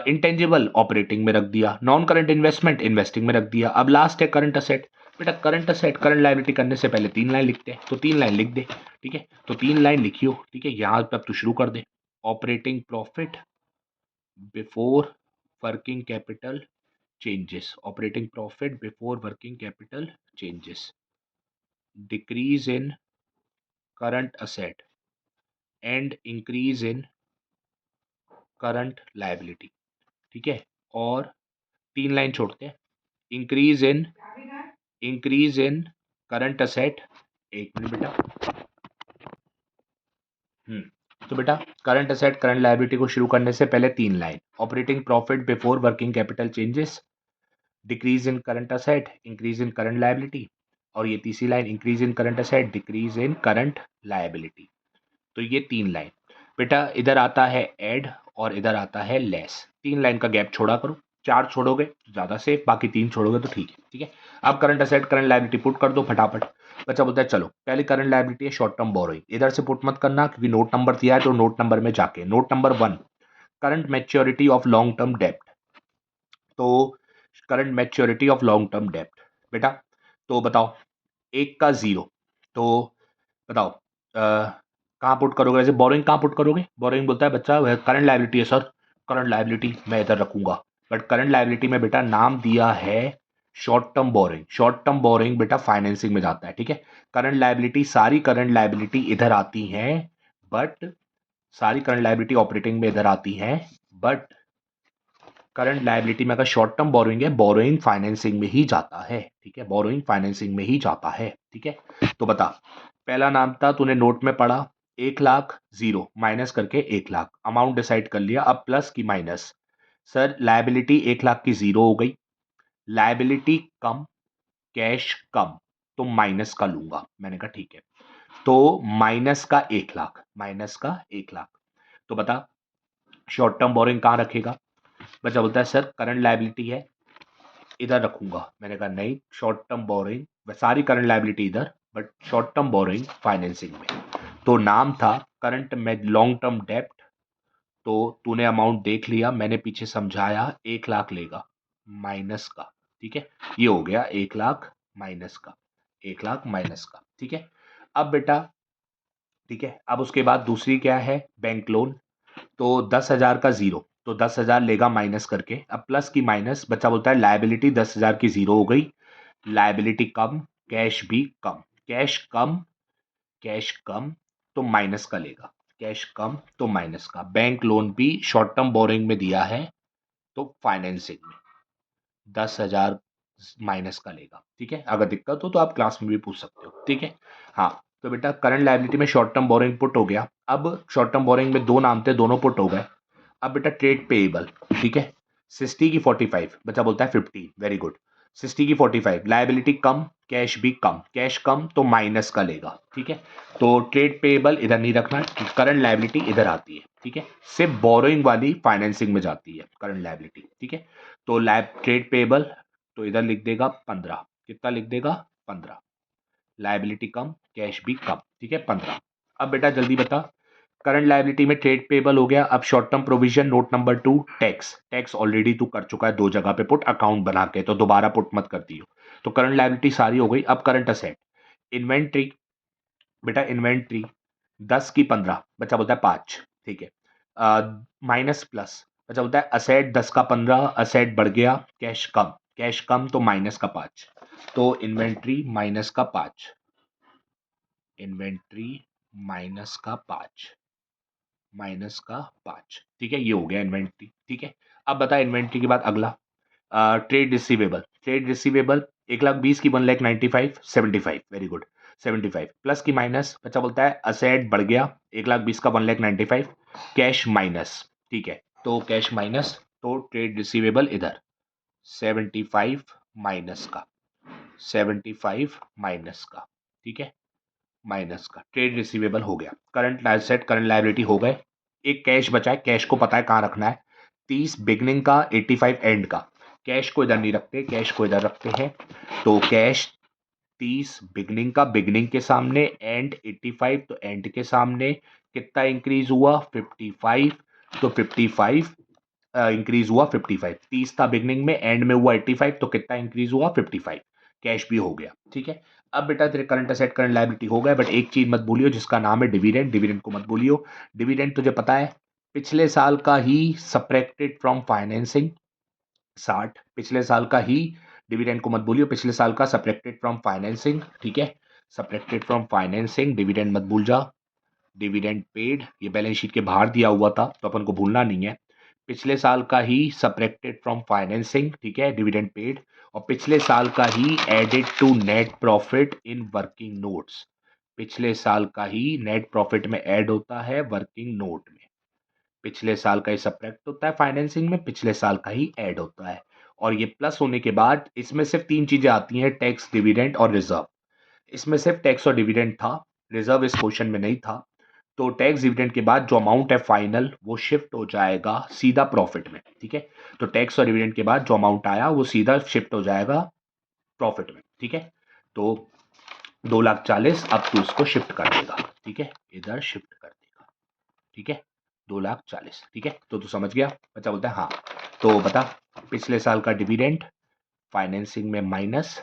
इंटेंजिबल ऑपरेटिंग में रख दिया, नॉन करंट इन्वेस्टमेंट इन्वेस्टिंग में रख दिया। अब लास्ट है करंट असेट। बेटा करंट असेट करंट लायबिलिटी करने से पहले 3 लाइन लिखते हैं, तो 3 लाइन लिख दे, ठीक है। तो 3 लाइन लिखियो, ठीक है, यहाँ पे अब तू शुरू कर दे। Operating profit before working capital changes, operating profit before working capital changes, decrease in current asset and increase in current liability, ठीक है। और 3 लाइन छोड़ते हैं, increase in, increase in current asset, एक मिनट बेटा, तो बेटा करंट असेट करंट लायबिलिटी को शुरू करने से पहले 3 line, operating profit before working capital changes, decrease in current asset, increase in current liability, और ये तीसरी line increase in current asset, decrease in current liability. तो ये 3 लाइन बेटा, इधर आता है एड और इधर आता है लेस। 3 लाइन का गैप छोड़ा करो, 4 छोड़ोगे तो ज़्यादा सेफ, बाकी 3 छोड़ोगे तो ठीक है, ठीक है। अब current asset current liability put कर दो फटाफट। बच्चा बोलता है चलो पहले करंट लायबिलिटी है शॉर्ट टर्म बोरोइंग, इधर से पुट मत करना क्योंकि नोट नंबर दिया है, तो नोट नंबर में जाके note number 1, current maturity of long term डेप्ट, तो current maturity of long term डेप्ट बेटा, तो बताओ एक का जीरो, तो बताओ कहाँ पुट करोगे, वैसे बोरोइंग कहाँ पुट करोगे? बोरोइंग बोलता है बच्चा करंट लायबिलिटी है सर, करंट लायबिलिटी मैं इधर रखूंगा, बट करंट लायबिलिटी में बेटा नाम दिया है short term borrowing, short term borrowing बेटा फाइनेंसिंग में जाता है, ठीक है। करंट लायबिलिटी, सारी करंट लायबिलिटी इधर आती हैं, बट सारी करंट लायबिलिटी ऑपरेटिंग में इधर आती हैं, बट करंट लायबिलिटी में अगर शॉर्ट टर्म बोरोइंग है, बोरोइंग फाइनेंसिंग में ही जाता है, ठीक है, बोरोइंग फाइनेंसिंग में ही जाता है, ठीक है। तो बता पहला नाम था, तूने नोट में पढ़ा 1 लाख, जीरो माइनस करके 1 लाख, अमाउंट डिसाइड कर लिया। अब प्लस की माइनस, सर लायबिलिटी 1 लाख की जीरो हो गई, लायबिलिटी कम, कैश कम, तो माइनस का लूंगा। मैंने कहा ठीक है, तो माइनस का 1 लाख, माइनस का 1 लाख। तो बता शॉर्ट टर्म बोरोइंग कहाँ रखेगा? बच्चा बोलता है सर करंट लायबिलिटी है इधर रखूंगा। मैंने कहा नहीं, शॉर्ट टर्म बोरोइंग, सारी करंट लायबिलिटी इधर, but short term borrowing financing में। तो नाम था करंट में लॉन्ग टर्म डेप्ट, तो तूने अमाउंट देख लिया, मैंने पीछे समझाया 1 लाख लेगा माइनस का, ठीक है। ये हो गया 1 लाख माइनस का, 1 लाख माइनस का, ठीक है। अब बेटा ठीक है, अब उसके बाद दूसरी क्या है, बैंक लोन, तो 10,000 का जीरो, तो 10,000 लेगा माइनस करके। अब प्लस की माइनस, बच्चा बोलता है लायबिलिटी 10,000 की जीरो हो गई, लायबिलिटी कम, कैश भी कम, कैश कम तो माइनस का लेगा, कैश कम तो माइनस का। बैंक लोन भी शॉर्ट टर्म बोरिंग में दिया है तो फाइनेंसिंग में 10,000 माइनस का लेगा, ठीक है। अगर दिक्कत हो तो आप क्लास में भी पूछ सकते हो, ठीक है। हाँ, तो बेटा करंट लायबिलिटी में शॉर्ट टर्म बोरिंग पुट हो गया। अब शॉर्ट टर्म बोरिंग में दो नाम थे, दोनों पुट हो गए। अब बेटा ट्रेड पेएबल, ठीक है। 60 की 45, बच्चा बोलता है 50, वेरी गुड। 60 की 45, लायबिलिटी कम, कैश भी कम, कैश कम तो माइनस का लेगा, ठीक है। तो ट्रेड पेएबल इधर नहीं रखना, करंट लायबिलिटी इधर आती है, ठीक है। सिर्फ बोरोइंग वाली फाइनेंसिंग में जाती है करंट लायबिलिटी, ठीक है। तो लैब ट्रेड पेएबल तो इधर लिख देगा 15, कितना लिख देगा 15, लायबिलिटी कम कैश भी कम, ठीक है 15। अब बेटा जल्दी बता, करंट लायबिलिटी में ट्रेड पेबल हो गया। अब short term provision note number 2, tax, tax already तू कर चुका है दो जगह पे पुट अकाउंट बना के, तो दोबारा पुट मत कर दियो। तो करंट लायबिलिटी सारी हो गई। अब करंट असेट, इन्वेंट्री, बेटा इन्वेंट्री 10 की 15, बच्चा बोलता है 5, ठीक है। माइनस प्लस, बच्चा बोलता है असेट 10 का 15, असेट बढ़ गया, कैश कम, कैश कम तो माइनस का 5, तो इन्वेंट्री माइनस का 5, इन्वेंट्री माइनस का 5, माइनस का 5, ठीक है। ये हो गया इन्वेंट्री, ठीक है। अब बता इन्वेंट्री के बाद अगला ट्रेड रिसीवेबल, ट्रेड रिसीवेबल 1,20,000 की 1,95,000, 75, वेरी गुड 75 प्लस की माइनस, बच्चा बोलता है असेट बढ़ गया 1,20,000 का 1,95,000, कैश माइनस, ठीक है। तो कैश माइनस तो ट्रेड रिसीवेबल इधर 75 माइनस का, 75 माइनस का, ठीक है, माइनस का ट्रेड रिसीवेबल हो गया। करंट एसेट करंट लायबिलिटी हो गए। एक कैश बचा है, कैश को पता है कहाँ रखना है, 30 बिगनिंग का 85 एंड का। कैश को इधर नहीं रखते, कैश को इधर रखते हैं। तो कैश 30 बिगनिंग का, बिगनिंग के सामने, एंड 85 तो एंड के सामने। कितना इंक्रीज हुआ 55, तो 55 इंक्रीज हुआ 55, 30 था बिगनिंग में, एंड में हुआ 85, तो कितना इंक्रीज हुआ 55, कैश भी हो गया, ठीक है। अब बेटा तेरे करंट असेट करंट लायबिलिटी हो गए, बट एक चीज मत भूलियो जिसका नाम है डिविडेंड, डिविडेंड को मत भूलियो। डिविडेंड तुझे पता है पिछले साल का ही सब्ट्रैक्टेड फ्रॉम फाइनेंसिंग, 60 पिछले साल का ही, डिविडेंड को मत भूलियो, पिछले साल का सब्ट्रैक्टेड फ्रॉम फाइनेंसिंग, ठीक है, सब्ट्रैक्टेड फ्रॉम फाइनेंसिंग, डिविडेंड मत भूल जा। डिविडेंड पेड ये बैलेंस शीट के बाहर दिया हुआ था तो अपन को भूलना नहीं है। पिछले साल का ही सब्ट्रैक्टेड फ्रॉम फाइनेंसिंग, ठीक है, डिविडेंड पेड, और पिछले साल का ही added to net profit in working notes, पिछले साल का ही नेट प्रॉफिट में ऐड होता है वर्किंग नोट में, पिछले साल का ही सब्ट्रैक्ट होता है फाइनेंसिंग में, पिछले साल का ही ऐड होता है। और ये प्लस होने के बाद इसमें सिर्फ तीन चीजें आती हैं, टैक्स, डिविडेंड और रिजर्व। इसमें सिर्फ टैक्स और डिविडेंड था, रिजर्व इस क्वेश्चन में नहीं था। तो टैक्स डिविडेंड के बाद जो अमाउंट है फाइनल वो शिफ्ट हो जाएगा सीधा प्रॉफिट में, ठीक है। तो टैक्स और डिविडेंड के बाद जो अमाउंट आया वो सीधा शिफ्ट हो जाएगा प्रॉफिट में, ठीक है। तो 2,40,000 अब तू इसको शिफ्ट कर देगा, ठीक है, इधर शिफ्ट कर देगा, ठीक है, 2,40,000, ठीक है। तो तू समझ गया, बच्चा बोलता है हाँ। तो बता पिछले साल का डिविडेंड फाइनेंसिंग में माइनस,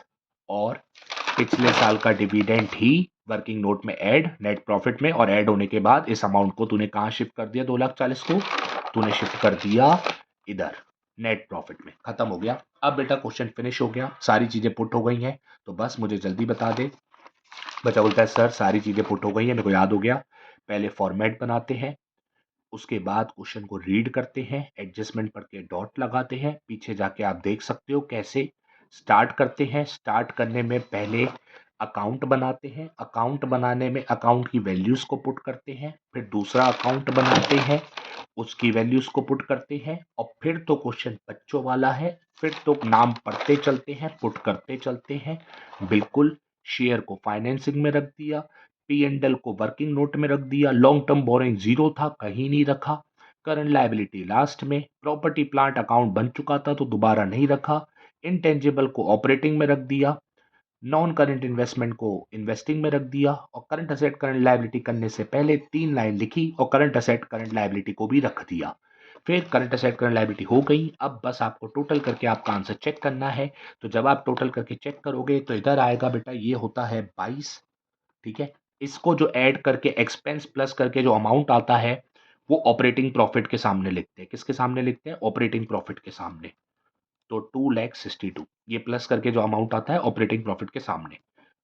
और पिछले साल का डिविडेंड ही वर्किंग नोट में ऐड नेट प्रॉफिट में, और ऐड होने के बाद इस अमाउंट को तूने कहाँ शिफ्ट कर दिया, 2,40,000 को तूने शिफ्ट कर दिया इधर नेट प्रॉफिट में, खत्म हो गया। अब बेटा क्वेश्चन फिनिश हो गया, सारी चीजें पुट हो गई हैं, तो बस मुझे जल्दी बता दे। बच्चा बोलता है सर सारी चीजें पुट हो गई हैं, मेरे को याद हो गया। पहले फॉर्मेट बनाते हैं, उसके बाद क्वेश्चन को रीड करते हैं, एडजस्टमेंट पढ़ के डॉट लगाते हैं, पीछे जाके आप देख सकते हो कैसे स्टार्ट करते हैं। स्टार्ट करने में पहले अकाउंट बनाते हैं, अकाउंट बनाने में अकाउंट की वैल्यूज को पुट करते हैं, फिर दूसरा अकाउंट बनाते हैं, उसकी वैल्यूज को पुट करते हैं, और फिर तो क्वेश्चन बच्चों वाला है, फिर तो नाम पढ़ते चलते हैं, पुट करते चलते हैं। बिल्कुल, शेयर को फाइनेंसिंग में रख दिया, पी एंड एल को वर्किंग नोट में रख दिया, लॉन्ग टर्म बोरिंग जीरो था कहीं नहीं रखा, करंट लायबिलिटी लास्ट में, प्रॉपर्टी प्लांट अकाउंट बन चुका था तो दोबारा नहीं रखा, इनटेंजिबल को ऑपरेटिंग में रख दिया, नॉन करंट इन्वेस्टमेंट को इन्वेस्टिंग में रख दिया, और करंट असेट करंट लायबिलिटी करने से पहले 3 लाइन लिखी और करंट असेट करंट लायबिलिटी को भी रख दिया। फिर करंट असेट करंट लायबिलिटी हो गई। अब बस आपको टोटल करके आपका आंसर चेक करना है। तो जब आप टोटल करके चेक करोगे तो इधर आएगा बेटा, ये होता है 22, ठीक है। इसको जो ऐड करके एक्सपेंस प्लस करके जो अमाउंट आता है वो ऑपरेटिंग प्रॉफिट के सामने लिखते हैं। किसके सामने लिखते हैं? ऑपरेटिंग प्रॉफिट के सामने। तो 2,62,000 ये प्लस करके जो अमाउंट आता है ऑपरेटिंग प्रॉफिट के सामने।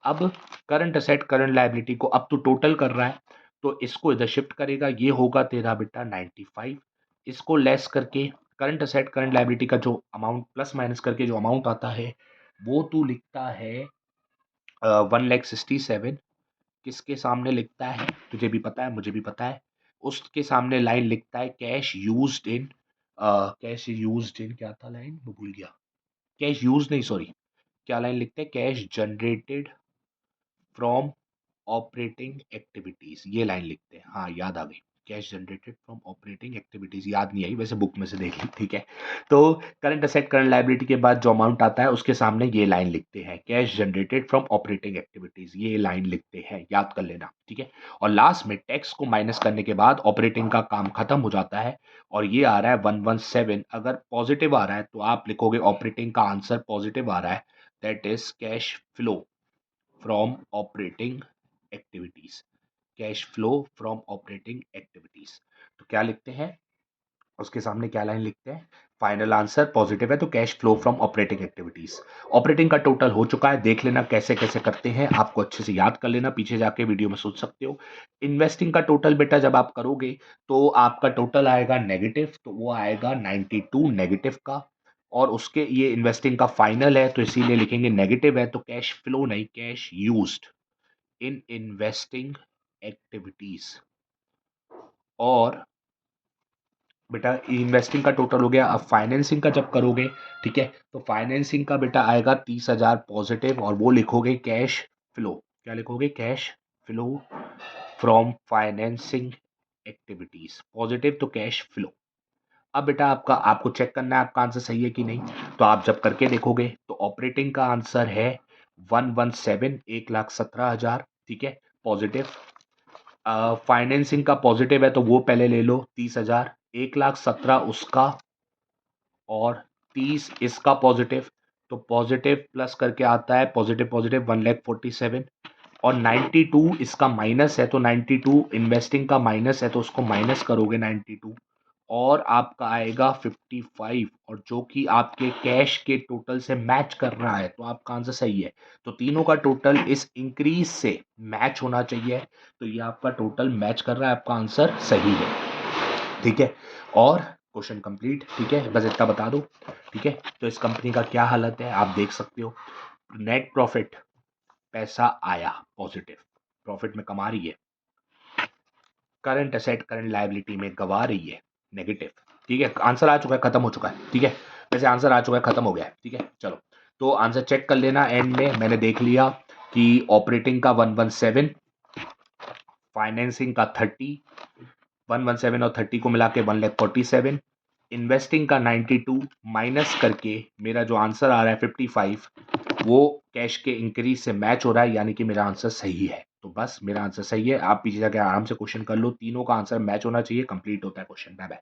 अब करंट असेट करंट लायबिलिटी को अब तो टोटल कर रहा है, तो इसको इधर शिफ्ट करेगा, ये होगा तेरा बेटा 95। इसको लेस करके करंट असेट करंट लायबिलिटी का जो अमाउंट प्लस माइनस करके जो अमाउंट आता है वो तू लिखता है 1,67,000। किसके सामने लिखता है, तुझे भी पता है मुझे भी पता है, उसके सामने लाइन लिखता है cash used in, cash used in क्या था लाइन, मैं भूल गया। कैश यूज नहीं, सॉरी, क्या लाइन लिखते हैं, cash generated from operating activities, ये लाइन लिखते हैं, हाँ याद आ गई, cash generated from operating activities, याद नहीं आई वैसे, बुक में से देख ली, ठीक है। तो करंट असेट करंट लायबिलिटी के बाद जो अमाउंट आता है उसके सामने ये लाइन लिखते हैं, cash generated from operating activities, ये लाइन लिखते हैं, याद कर लेना, ठीक है। और लास्ट में टैक्स को माइनस करने के बाद ऑपरेटिंग का काम खत्म हो जाता है, और ये आ रहा है 117। अगर पॉजिटिव आ रहा है तो आप लिखोगे ऑपरेटिंग का आंसर पॉजिटिव आ रहा है, that is cash flow from operating activities, cash flow from operating activities. तो क्या लिखते हैं, उसके सामने क्या लाइन लिखते हैं, फाइनल आंसर पॉजिटिव है तो cash flow from operating activities. Operating का टोटल हो चुका है, देख लेना कैसे कैसे करते हैं, आपको अच्छे से याद कर लेना, पीछे जाके वीडियो में सोच सकते हो। इन्वेस्टिंग का टोटल बेटा जब आप करोगे तो आपका टोटल आएगा नेगेटिव, तो वो आएगा 92 नेगेटिव का, और उसके ये इन्वेस्टिंग का फाइनल है तो इसीलिए लिखेंगे नेगेटिव है, तो कैश फ्लो नहीं, cash used in investing activities. और बेटा इन्वेस्टिंग का टोटल हो गया, अब फाइनेंसिंग का जब करोगे, ठीक है, तो फाइनेंसिंग का बेटा आएगा 30,000 पॉजिटिव, और वो लिखोगे कैश फ्लो, क्या लिखोगे, cash flow from financing activities, positive तो कैश फ्लो। अब बेटा आपका आपको चेक करना है आपका आंसर सही है कि नहीं, तो आप जब करके देखोगे तो ऑपरेटिंग का आंसर है 117, 1,17,000, ठीक है, पॉजिटिव। फाइनेंसिंग का पॉजिटिव है तो वो पहले ले लो 30,000, 1,17,000 उसका, और 30 इसका पॉजिटिव, तो पॉजिटिव प्लस करके आता है पॉजिटिव पॉजिटिव 1,47,000, और 92 इसका माइनस है, तो 92 इन्वेस्टिंग का माइनस है तो उसको माइनस करोगे 92, और आपका आएगा 55, और जो कि आपके कैश के टोटल से मैच कर रहा है, तो आपका आंसर सही है। तो तीनों का टोटल इस इंक्रीज से मैच होना चाहिए, तो ये आपका टोटल मैच कर रहा है, आपका आंसर सही है, ठीक है। और क्वेश्चन कंप्लीट, ठीक है, बस इतना बता दो, ठीक है। तो इस कंपनी का क्या हालत है आप देख सकते हो, नेट प्रॉफिट, पैसा आया पॉजिटिव, प्रॉफिट में कमा रही है, करंट असेट करंट लायबिलिटी में गवा रही है नेगेटिव, ठीक है। आंसर आ चुका है, खत्म हो चुका है, ठीक है, वैसे आंसर आ चुका है, खत्म हो गया है, ठीक है। चलो, तो आंसर चेक कर लेना, एंड में मैंने देख लिया कि ऑपरेटिंग का 117, फाइनेंसिंग का 30, 117 और 30 को मिला के 1,47,000, इन्वेस्टिंग का 92 माइनस करके मेरा जो आंसर आ रहा है 55, वो कैश के इंक्रीज से मैच हो रहा है, यानी कि मेरा आंसर सही है। तो बस मेरा आंसर सही है, आप पीछे जाके आराम से क्वेश्चन कर लो, तीनों का आंसर मैच होना चाहिए, कंप्लीट होता है क्वेश्चन। Bye bye.